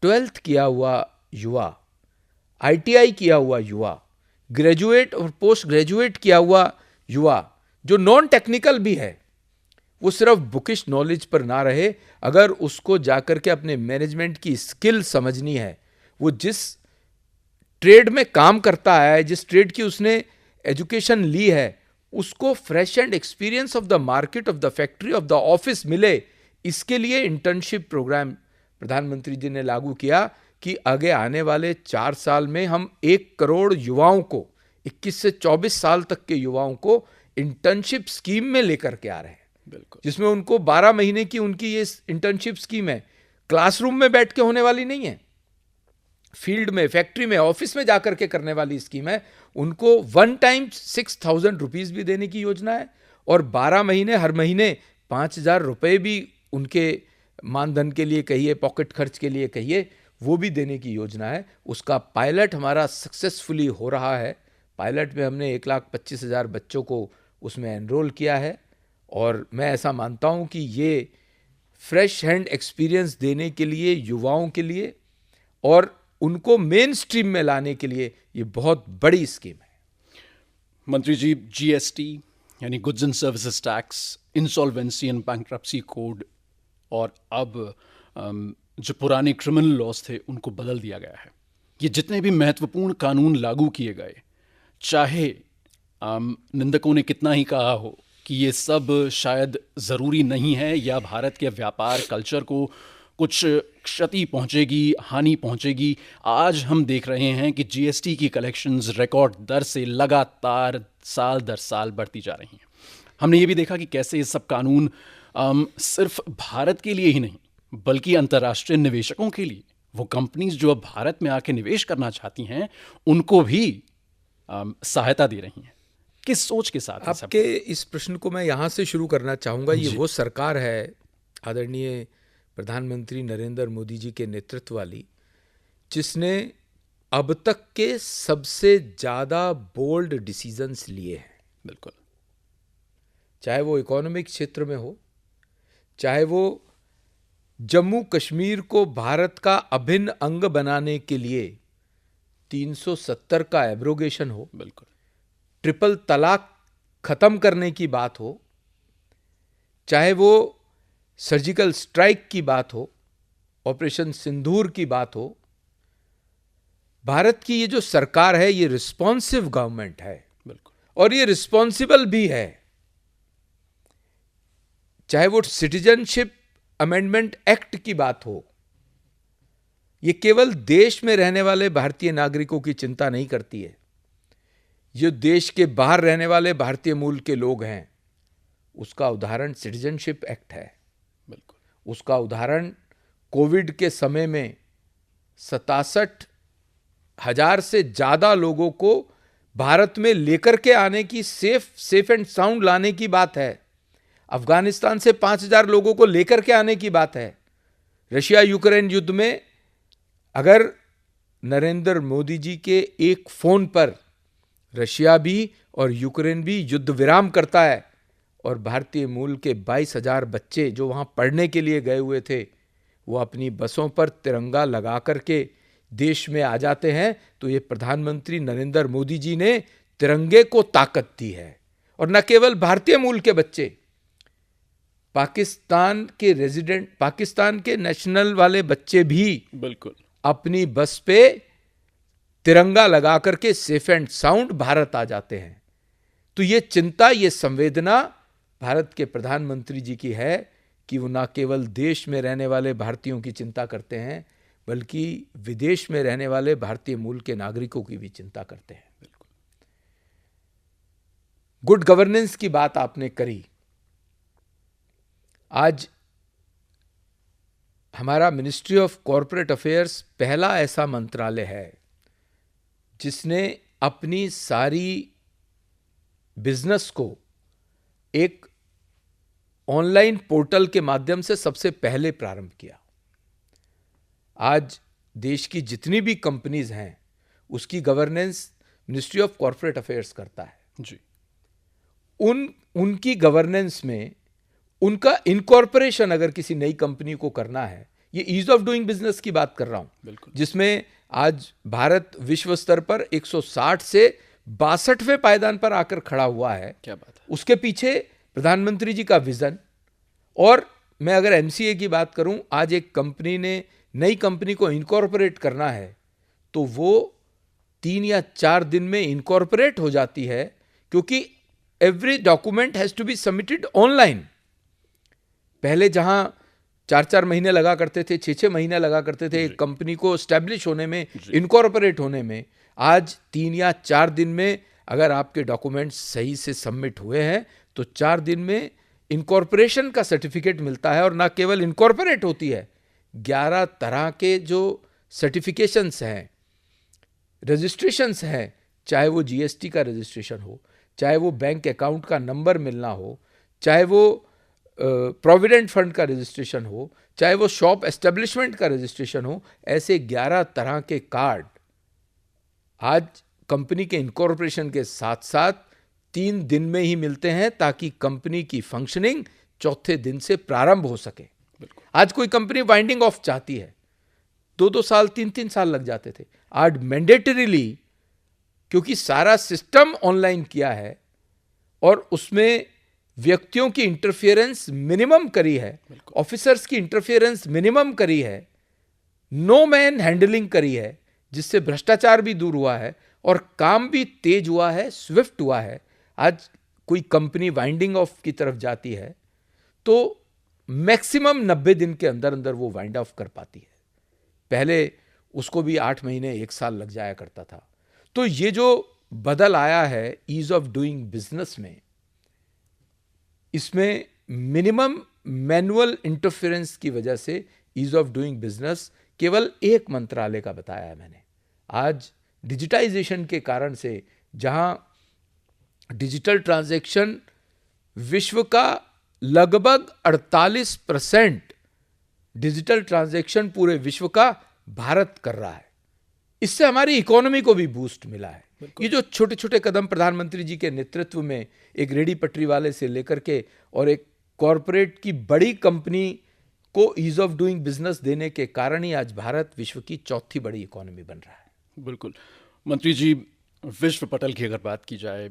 [SPEAKER 1] 12th किया हुआ युवा, आईटीआई किया हुआ युवा, ग्रेजुएट और पोस्ट ग्रेजुएट किया हुआ युवा, जो नॉन टेक्निकल भी है, वो सिर्फ बुकिश नॉलेज पर ना रहे। अगर उसको जाकर के अपने मैनेजमेंट की स्किल समझनी है, वो जिस ट्रेड में काम करता है, जिस ट्रेड की उसने एजुकेशन ली है, उसको fresh and experience of the market, of the factory, of the office मिले। इसके लिए इंटर्नशिप प्रोग्राम प्रधानमंत्री जी ने लागू किया कि आगे आने वाले 4 साल में हम 1 करोड़ युवाओं को, 21 से 24 साल तक के युवाओं को इंटर्नशिप स्कीम में लेकर के आ रहे हैं।
[SPEAKER 2] बिल्कुल।
[SPEAKER 1] जिसमें उनको 12 महीने की उनकी ये इंटर्नशिप स्कीम है। क्लासरूम में बैठ के होने वाली नहीं है, फील्ड में, फैक्ट्री में, ऑफिस में जाकर के करने वाली स्कीम है। उनको 1 टाइम 6,000 रुपीज भी देने की योजना है और 12 महीने, हर महीने 5,000 रुपए भी उनके मानधन के लिए कहिए, पॉकेट खर्च के लिए कहिए, वो भी देने की योजना है। उसका पायलट हमारा सक्सेसफुली हो रहा है। पायलट में हमने 1,25,000 बच्चों को उसमें एनरोल किया है और मैं ऐसा मानता हूँ कि ये फ्रेश हैंड एक्सपीरियंस देने के लिए, युवाओं के लिए और उनको मेन स्ट्रीम में लाने के लिए ये बहुत बड़ी स्कीम है।
[SPEAKER 2] मंत्री जी, जीएसटी यानी goods and services tax, insolvency and bankruptcy code और अब जो पुराने क्रिमिनल लॉज थे उनको बदल दिया गया है। ये जितने भी महत्वपूर्ण कानून लागू किए गए, चाहे निंदकों ने कितना ही कहा हो कि ये सब शायद ज़रूरी नहीं है या भारत के व्यापार कल्चर को कुछ क्षति पहुंचेगी, हानि पहुंचेगी, आज हम देख रहे हैं कि जीएसटी की कलेक्शंस रिकॉर्ड दर से लगातार साल दर साल बढ़ती जा रही हैं। हमने ये भी देखा कि कैसे ये सब कानून सिर्फ भारत के लिए ही नहीं बल्कि अंतर्राष्ट्रीय निवेशकों के लिए, वो कंपनीज जो अब भारत में आके निवेश करना चाहती हैं उनको भी सहायता दे रही हैं। किस सोच के साथ?
[SPEAKER 1] आपके इस प्रश्न को मैं यहाँ से शुरू करना चाहूँगा। ये वो सरकार है आदरणीय प्रधानमंत्री नरेंद्र मोदी जी के नेतृत्व वाली, जिसने अब तक के सबसे ज़्यादा बोल्ड डिसीजंस लिए हैं।
[SPEAKER 2] बिल्कुल।
[SPEAKER 1] चाहे वो इकोनॉमिक क्षेत्र में हो, चाहे वो जम्मू कश्मीर को भारत का अभिन्न अंग बनाने के लिए 370 का एब्रोगेशन हो,
[SPEAKER 2] बिल्कुल,
[SPEAKER 1] ट्रिपल तलाक खत्म करने की बात हो, चाहे वो सर्जिकल स्ट्राइक की बात हो, ऑपरेशन सिंदूर की बात हो, भारत की ये जो सरकार है ये रिस्पॉन्सिव गवर्नमेंट है।
[SPEAKER 2] बिल्कुल।
[SPEAKER 1] और ये रिस्पॉन्सिबल भी है। चाहे वो सिटीजनशिप अमेंडमेंट एक्ट की बात हो, ये केवल देश में रहने वाले भारतीय नागरिकों की चिंता नहीं करती है। जो देश के बाहर रहने वाले भारतीय मूल के लोग हैं, उसका उदाहरण सिटीजनशिप एक्ट है।
[SPEAKER 2] बिल्कुल।
[SPEAKER 1] उसका उदाहरण कोविड के समय में 67,000 से ज्यादा लोगों को भारत में लेकर के आने की, सेफ एंड साउंड लाने की बात है। अफगानिस्तान से 5,000 लोगों को लेकर के आने की बात है। रशिया यूक्रेन युद्ध में अगर नरेंद्र मोदी जी के एक फोन पर रशिया भी और यूक्रेन भी युद्ध विराम करता है और भारतीय मूल के 22,000 बच्चे जो वहां पढ़ने के लिए गए हुए थे, वो अपनी बसों पर तिरंगा लगा करके देश में आ जाते हैं, तो ये प्रधानमंत्री नरेंद्र मोदी जी ने तिरंगे को ताकत दी है। और न केवल भारतीय मूल के बच्चे, पाकिस्तान के रेजिडेंट, पाकिस्तान के नेशनल वाले बच्चे भी
[SPEAKER 2] बिल्कुल
[SPEAKER 1] अपनी बस पे तिरंगा लगा करके सेफ एंड साउंड भारत आ जाते हैं। तो ये चिंता, ये संवेदना भारत के प्रधानमंत्री जी की है कि वो न केवल देश में रहने वाले भारतीयों की चिंता करते हैं, बल्कि विदेश में रहने वाले भारतीय मूल के नागरिकों की भी चिंता करते हैं।
[SPEAKER 2] बिल्कुल।
[SPEAKER 1] गुड गवर्नेंस की बात आपने करी। आज हमारा मिनिस्ट्री ऑफ कॉरपोरेट अफेयर्स पहला ऐसा मंत्रालय है जिसने अपनी सारी बिजनेस को एक ऑनलाइन पोर्टल के माध्यम से सबसे पहले प्रारंभ किया। आज देश की जितनी भी कंपनीज हैं उसकी governance ministry of corporate affairs करता है
[SPEAKER 2] जी।
[SPEAKER 1] उनकी गवर्नेंस में उनका इनकॉर्पोरेशन अगर किसी नई कंपनी को करना है, ये ईज ऑफ डूइंग बिजनेस की बात कर रहा हूं,
[SPEAKER 2] बिल्कुल।
[SPEAKER 1] जिसमें आज भारत विश्व स्तर पर 160 से 62वें पायदान पर आकर खड़ा हुआ है।
[SPEAKER 2] क्या बात है।
[SPEAKER 1] उसके पीछे प्रधानमंत्री जी का विजन। और मैं अगर एमसीए की बात करूं, आज एक कंपनी ने नई कंपनी को इनकॉर्पोरेट करना है तो वो 3 या 4 दिन में इनकॉर्पोरेट हो जाती है, क्योंकि every document has to be submitted online. पहले जहां 4-4 महीने लगा करते थे, 6-6 महीने लगा करते थे एक कंपनी को एस्टैब्लिश होने में, इनकॉर्पोरेट होने में, आज 3 या 4 दिन में अगर आपके डॉक्यूमेंट्स सही से सबमिट हुए हैं तो 4 दिन में इनकॉर्पोरेशन का सर्टिफिकेट मिलता है। और ना केवल इनकॉर्पोरेट होती है, 11 तरह के जो सर्टिफिकेशंस हैं, रजिस्ट्रेशंस हैं, चाहे वो जीएसटी का रजिस्ट्रेशन हो, चाहे वो बैंक अकाउंट का नंबर मिलना हो, चाहे वो प्रोविडेंट फंड का रजिस्ट्रेशन हो, चाहे वो शॉप एस्टेब्लिशमेंट का रजिस्ट्रेशन हो, ऐसे 11 तरह के कार्ड आज कंपनी के इनकॉर्पोरेशन के साथ साथ 3 दिन में ही मिलते हैं, ताकि कंपनी की फंक्शनिंग चौथे दिन से प्रारंभ हो सके। आज कोई कंपनी वाइंडिंग ऑफ चाहती है, 2-2 साल 3-3 साल लग जाते थे, आज मैंडेटरीली, क्योंकि सारा सिस्टम ऑनलाइन किया है और उसमें व्यक्तियों की इंटरफेरेंस मिनिमम करी है, ऑफिसर्स की इंटरफेरेंस मिनिमम करी है, नो मैन हैंडलिंग करी है, जिससे भ्रष्टाचार भी दूर हुआ है और काम भी तेज हुआ है, स्विफ्ट हुआ है। आज कोई कंपनी वाइंडिंग ऑफ की तरफ जाती है तो मैक्सिमम 90 दिन के अंदर अंदर वो वाइंड ऑफ कर पाती है। पहले उसको भी 8 महीने 1 साल लग जाया करता था। तो ये जो बदल आया है ईज ऑफ डूइंग बिजनेस में, इसमें मिनिमम मैनुअल इंटरफेरेंस की वजह से ईज ऑफ डूइंग बिजनेस केवल एक मंत्रालय का बताया है मैंने। आज डिजिटाइजेशन के कारण से, जहां डिजिटल ट्रांजैक्शन विश्व का लगभग 48% डिजिटल ट्रांजैक्शन पूरे विश्व का भारत कर रहा है, इससे हमारी इकोनॉमी को भी बूस्ट मिला है। ये जो छोटे छोटे कदम प्रधानमंत्री जी के नेतृत्व में, एक रेडी पटरी वाले से लेकर के और एक कॉरपोरेट की बड़ी कंपनी को ईज ऑफ डूइंग बिजनेस देने के कारण ही आज भारत विश्व की चौथी बड़ी इकोनॉमी बन रहा है।
[SPEAKER 2] बिल्कुल मंत्री जी, विश्व पटल की अगर बात की जाए,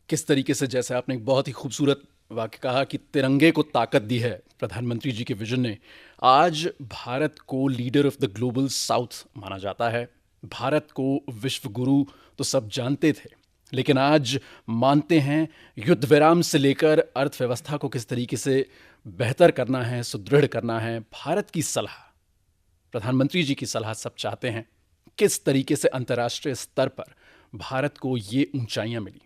[SPEAKER 2] किस तरीके से, जैसे आपने एक बहुत ही खूबसूरत वाक्य कहा कि तिरंगे को ताकत दी है प्रधानमंत्री जी के विजन ने। आज भारत को leader of the global south माना जाता है। भारत को विश्व गुरु तो सब जानते थे, लेकिन आज मानते हैं युद्ध विराम से लेकर अर्थव्यवस्था को किस तरीके से बेहतर करना है, सुदृढ़ करना है। भारत की सलाह, प्रधानमंत्री जी की सलाह सब चाहते हैं। किस तरीके से अंतर्राष्ट्रीय स्तर पर भारत को ये ऊंचाइयां मिली?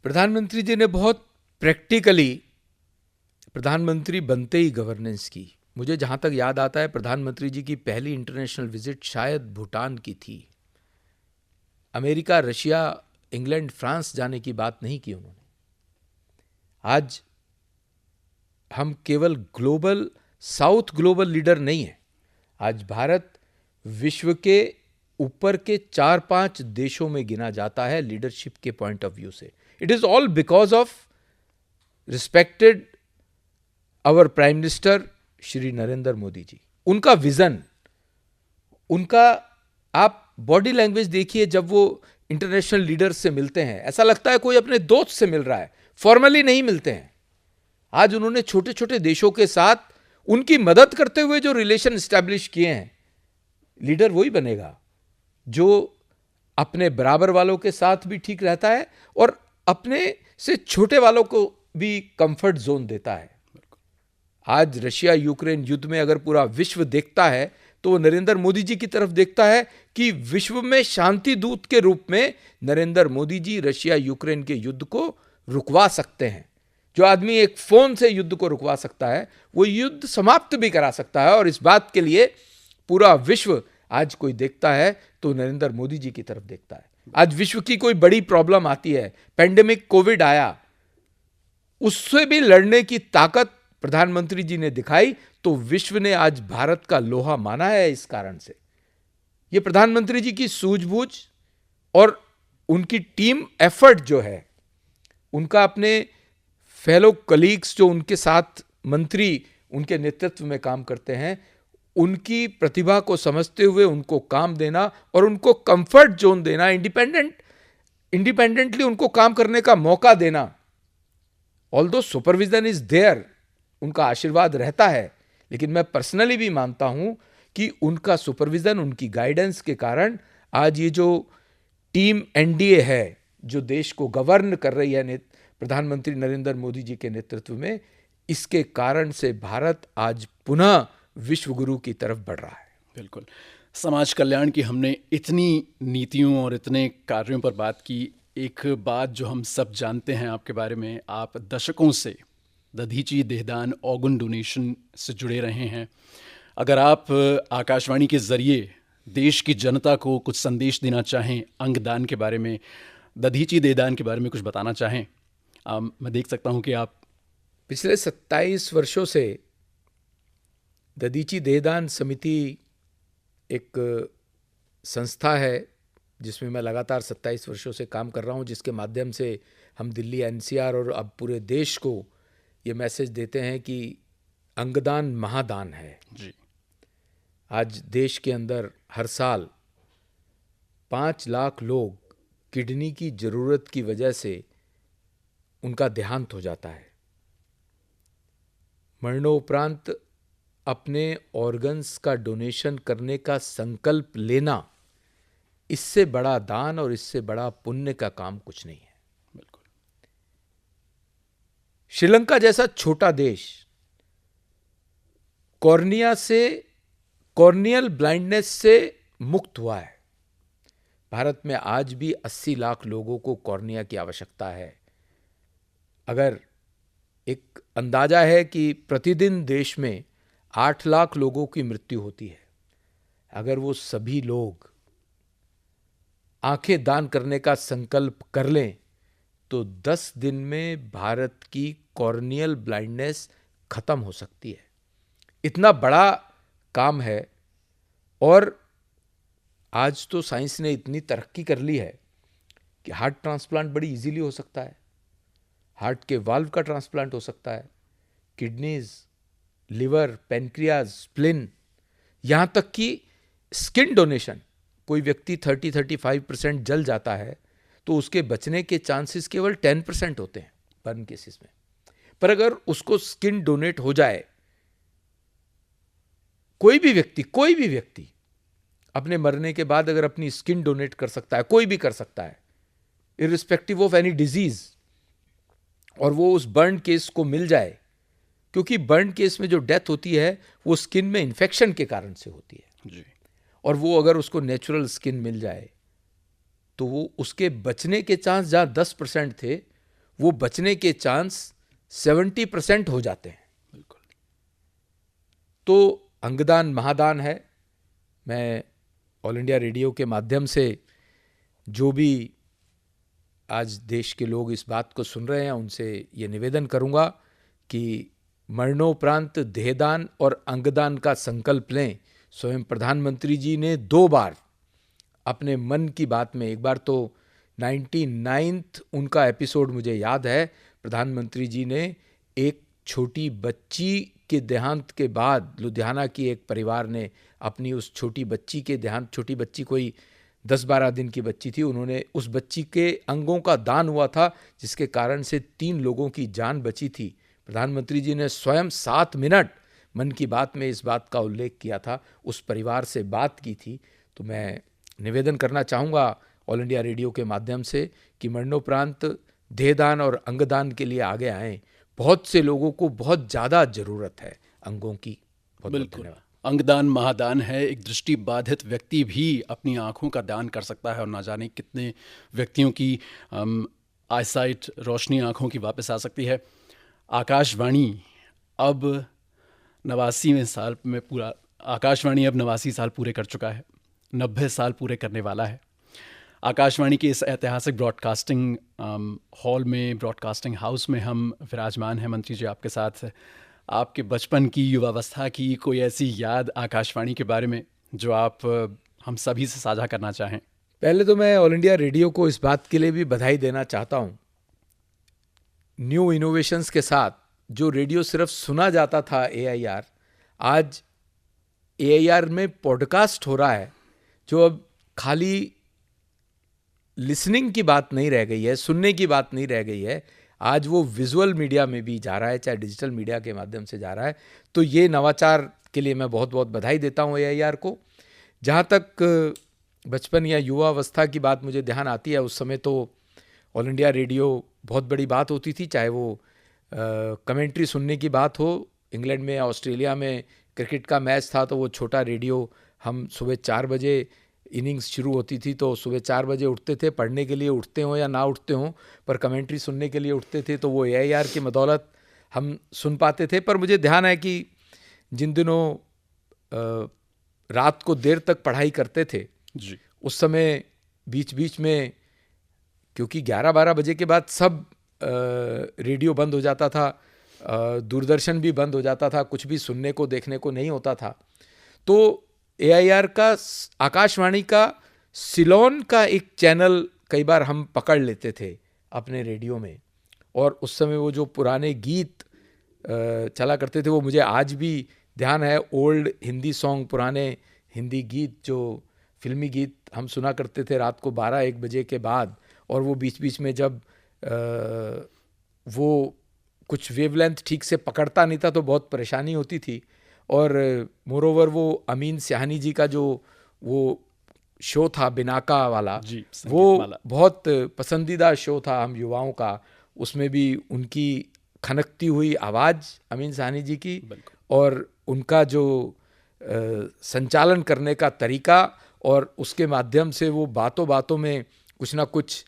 [SPEAKER 1] प्रधानमंत्री जी ने बहुत प्रैक्टिकली, प्रधानमंत्री बनते ही गवर्नेंस की। मुझे जहां तक याद आता है, प्रधानमंत्री जी की पहली इंटरनेशनल विजिट शायद भूटान की थी। अमेरिका, रशिया, इंग्लैंड, फ्रांस जाने की बात नहीं की उन्होंने। आज हम केवल ग्लोबल साउथ ग्लोबल लीडर नहीं है। आज भारत विश्व के ऊपर के 4-5 देशों में गिना जाता है लीडरशिप के पॉइंट ऑफ व्यू से। It is all because of respected our prime minister Shri Narendra Modi ji. उनका विजन, उनका, आप बॉडी लैंग्वेज देखिए, जब वो इंटरनेशनल लीडर्स से मिलते हैं ऐसा लगता है कोई अपने दोस्त से मिल रहा है, फॉर्मली नहीं मिलते हैं। आज उन्होंने छोटे छोटे देशों के साथ उनकी मदद करते हुए जो रिलेशन एस्टैब्लिश किए हैं, लीडर वही बनेगा जो अपने बराबर वालों के साथ भी ठीक रहता है और अपने से छोटे वालों को भी कंफर्ट जोन देता है। आज रशिया यूक्रेन युद्ध में अगर पूरा विश्व देखता है तो वो नरेंद्र मोदी जी की तरफ देखता है कि विश्व में शांति दूत के रूप में नरेंद्र मोदी जी रशिया यूक्रेन के युद्ध को रुकवा सकते हैं। जो आदमी एक फोन से युद्ध को रुकवा सकता है, वो युद्ध समाप्त भी करा सकता है। और इस बात के लिए पूरा विश्व आज कोई देखता है तो नरेंद्र मोदी जी की तरफ देखता है। आज विश्व की कोई बड़ी प्रॉब्लम आती है, पेंडेमिक कोविड आया, उससे भी लड़ने की ताकत प्रधानमंत्री जी ने दिखाई, तो विश्व ने आज भारत का लोहा माना है। इस कारण से ये प्रधानमंत्री जी की सूझबूझ और उनकी टीम एफर्ट जो है, उनका अपने फेलो कलीग्स जो उनके साथ मंत्री उनके नेतृत्व में काम करते हैं, उनकी प्रतिभा को समझते हुए उनको काम देना और उनको कंफर्ट जोन देना, इंडिपेंडेंटली उनको काम करने का मौका देना। ऑल्दो सुपरविजन इज देयर, उनका आशीर्वाद रहता है, लेकिन मैं पर्सनली भी मानता हूं कि उनका सुपरविजन, उनकी गाइडेंस के कारण आज ये जो टीम एनडीए है, जो देश को गवर्न कर रही है प्रधानमंत्री नरेंद्र मोदी जी के नेतृत्व में, इसके कारण से भारत आज पुनः विश्व गुरु की तरफ बढ़ रहा है।
[SPEAKER 2] बिल्कुल। समाज कल्याण की हमने इतनी नीतियों और इतने कार्यों पर बात की। एक बात जो हम सब जानते हैं आपके बारे में, आप दशकों से दधीची देहदान ऑर्गन डोनेशन से जुड़े रहे हैं। अगर आप आकाशवाणी के ज़रिए देश की जनता को कुछ संदेश देना चाहें अंगदान के बारे में, दधीची देहदान के बारे में कुछ बताना चाहें, मैं देख सकता हूं कि आप
[SPEAKER 1] पिछले 27 वर्षों से दधीची देहदान समिति एक संस्था है जिसमें मैं लगातार 27 वर्षों से काम कर रहा हूं, जिसके माध्यम से हम दिल्ली एनसीआर और अब पूरे देश को ये मैसेज देते हैं कि अंगदान महादान है
[SPEAKER 2] जी।
[SPEAKER 1] आज देश के अंदर हर साल 5 लाख लोग किडनी की जरूरत की वजह से उनका देहांत हो जाता है। मरणोपरांत अपने ऑर्गन्स का डोनेशन करने का संकल्प लेना, इससे बड़ा दान और इससे बड़ा पुण्य का काम कुछ नहीं है।
[SPEAKER 2] बिल्कुल।
[SPEAKER 1] श्रीलंका जैसा छोटा देश कॉर्नियल ब्लाइंडनेस से मुक्त हुआ है। भारत में आज भी 80 लाख लोगों को कॉर्निया की आवश्यकता है। अगर एक अंदाजा है कि प्रतिदिन देश में 8 लाख लोगों की मृत्यु होती है, अगर वो सभी लोग आंखें दान करने का संकल्प कर लें तो 10 दिन में भारत की कॉर्नियल ब्लाइंडनेस खत्म हो सकती है। इतना बड़ा काम है और आज तो साइंस ने इतनी तरक्की कर ली है कि हार्ट ट्रांसप्लांट बड़ी इजीली हो सकता है, हार्ट के वाल्व का ट्रांसप्लांट हो सकता है, किडनीज, लिवर, पेनक्रियाज, स्प्लिन, यहां तक कि स्किन डोनेशन। कोई व्यक्ति 30-35% जल जाता है तो उसके बचने के चांसेस केवल 10% होते हैं बर्न केसेस में। पर अगर उसको स्किन डोनेट हो जाए, कोई भी व्यक्ति अपने मरने के बाद अगर अपनी स्किन डोनेट कर सकता है, कोई भी कर सकता है, इर्रिस्पेक्टिव ऑफ एनी डिजीज, और वो उस बर्न केस को मिल जाए, क्योंकि बर्न केस में जो डेथ होती है वो स्किन में इन्फेक्शन के कारण से होती है
[SPEAKER 2] जी।
[SPEAKER 1] और वो अगर उसको नेचुरल स्किन मिल जाए तो वो उसके बचने के चांस जहां 10% थे, वो बचने के चांस 70% हो जाते हैं।
[SPEAKER 2] बिल्कुल।
[SPEAKER 1] तो अंगदान महादान है। मैं ऑल इंडिया रेडियो के माध्यम से जो भी आज देश के लोग इस बात को सुन रहे हैं उनसे ये निवेदन करूंगा कि मरणोपरांत देहदान और अंगदान का संकल्प लें। स्वयं प्रधानमंत्री जी ने 2 बार अपने मन की बात में, एक बार तो 99th उनका एपिसोड मुझे याद है, प्रधानमंत्री जी ने एक छोटी बच्ची के देहांत के बाद, लुधियाना की एक परिवार ने अपनी उस छोटी बच्ची के देहांत, छोटी बच्ची कोई 10-12 दिन की बच्ची थी, उन्होंने उस बच्ची के अंगों का दान हुआ था जिसके कारण से 3 लोगों की जान बची थी। प्रधानमंत्री जी ने स्वयं 7 मिनट मन की बात में इस बात का उल्लेख किया था, उस परिवार से बात की थी। तो मैं निवेदन करना चाहूँगा ऑल इंडिया रेडियो के माध्यम से कि मरणोपरांत देहदान और अंगदान के लिए आगे आएं। बहुत से लोगों को बहुत ज़्यादा ज़रूरत है अंगों की। बहुत
[SPEAKER 2] बिल्कुल। अंगदान महादान है। एक दृष्टि बाधित व्यक्ति भी अपनी आँखों का दान कर सकता है और ना जाने कितने व्यक्तियों की आईसाइट, रोशनी आँखों की वापस आ सकती है। आकाशवाणी अब 89वें साल में पूरा, आकाशवाणी अब 89 साल पूरे कर चुका है, 90 साल पूरे करने वाला है। आकाशवाणी के इस ऐतिहासिक ब्रॉडकास्टिंग हॉल में, ब्रॉडकास्टिंग हाउस में हम विराजमान हैं। मंत्री जी, आपके साथ आपके बचपन की, युवावस्था की कोई ऐसी याद आकाशवाणी के बारे में जो आप हम सभी से साझा करना चाहें?
[SPEAKER 1] पहले तो मैं ऑल इंडिया रेडियो को इस बात के लिए भी बधाई देना चाहता हूँ। न्यू इनोवेशंस के साथ जो रेडियो सिर्फ सुना जाता था AIR, आज AIR में पॉडकास्ट हो रहा है, जो अब खाली लिसनिंग की बात नहीं रह गई है, सुनने की बात नहीं रह गई है, आज वो विजुअल मीडिया में भी जा रहा है, चाहे डिजिटल मीडिया के माध्यम से जा रहा है। तो ये नवाचार के लिए मैं बहुत बहुत बधाई देता हूँ AIR को। जहाँ तक बचपन या युवा अवस्था की बात मुझे ध्यान आती है, उस समय तो ऑल इंडिया रेडियो बहुत बड़ी बात होती थी, चाहे वो कमेंट्री सुनने की बात हो। इंग्लैंड में या ऑस्ट्रेलिया में क्रिकेट का मैच था तो वो छोटा रेडियो, हम सुबह 4 बजे इनिंग्स शुरू होती थी तो सुबह 4 बजे उठते थे, पढ़ने के लिए उठते हों या ना उठते हों, पर कमेंट्री सुनने के लिए उठते थे, तो वो AIR की बदौलत हम सुन पाते थे। पर मुझे ध्यान है कि जिन दिनों रात को देर तक पढ़ाई करते थे
[SPEAKER 2] जी,
[SPEAKER 1] उस समय बीच बीच में, क्योंकि 11-12 बजे के बाद सब रेडियो बंद हो जाता था, दूरदर्शन भी बंद हो जाता था, कुछ भी सुनने को देखने को नहीं होता था। तो AIR का, आकाशवाणी का सिलोन का एक चैनल कई बार हम पकड़ लेते थे अपने रेडियो में, और उस समय वो जो पुराने गीत चला करते थे वो मुझे आज भी ध्यान है। ओल्ड हिंदी सॉन्ग, पुराने हिंदी गीत, जो फिल्मी गीत हम सुना करते थे रात को 12-1 बजे के बाद, और वो बीच बीच में जब वो कुछ वेवलेंथ ठीक से पकड़ता नहीं था तो बहुत परेशानी होती थी। और मोरोवर वो अमीन सिहानी जी का जो वो शो था बिनाका वाला, वो बहुत पसंदीदा शो था हम युवाओं का। उसमें भी उनकी खनकती हुई आवाज़ अमीन सिहानी जी की, और उनका जो संचालन करने का तरीका, और उसके माध्यम से वो बातों बातों में कुछ ना कुछ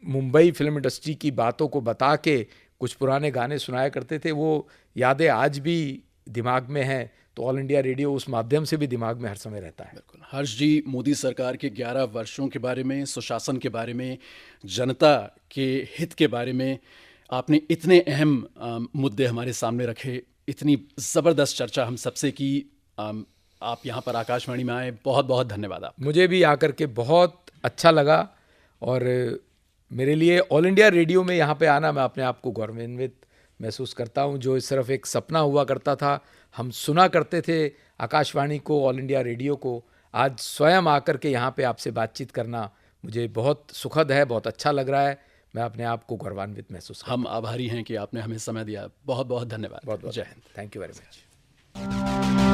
[SPEAKER 1] मुंबई फिल्म इंडस्ट्री की बातों को बता के कुछ पुराने गाने सुनाया करते थे। वो यादें आज भी दिमाग में हैं, तो ऑल इंडिया रेडियो उस माध्यम से भी दिमाग में हर समय रहता है।
[SPEAKER 2] बिल्कुल। हर्ष जी, मोदी सरकार के 11 वर्षों के बारे में, सुशासन के बारे में, जनता के हित के बारे में आपने इतने अहम मुद्दे हमारे सामने रखे, इतनी ज़बरदस्त चर्चा हम सबसे की। आप यहाँ पर आकाशवाणी में आए, बहुत बहुत धन्यवाद आप।
[SPEAKER 1] मुझे भी आकर के बहुत अच्छा लगा, और मेरे लिए ऑल इंडिया रेडियो में यहाँ पे आना, मैं अपने आप को गौरवान्वित महसूस करता हूँ। जो इस तरफ एक सपना हुआ करता था, हम सुना करते थे आकाशवाणी को, ऑल इंडिया रेडियो को, आज स्वयं आकर के यहाँ पे आपसे बातचीत करना मुझे बहुत सुखद है, बहुत अच्छा लग रहा है। मैं अपने आप को गौरवान्वित महसूस करता हूँ।
[SPEAKER 2] हम आभारी हैं कि आपने हमें समय दिया। बहुत बहुत धन्यवाद।
[SPEAKER 1] बहुत बहुत
[SPEAKER 2] जय Hind.
[SPEAKER 1] Thank you very much.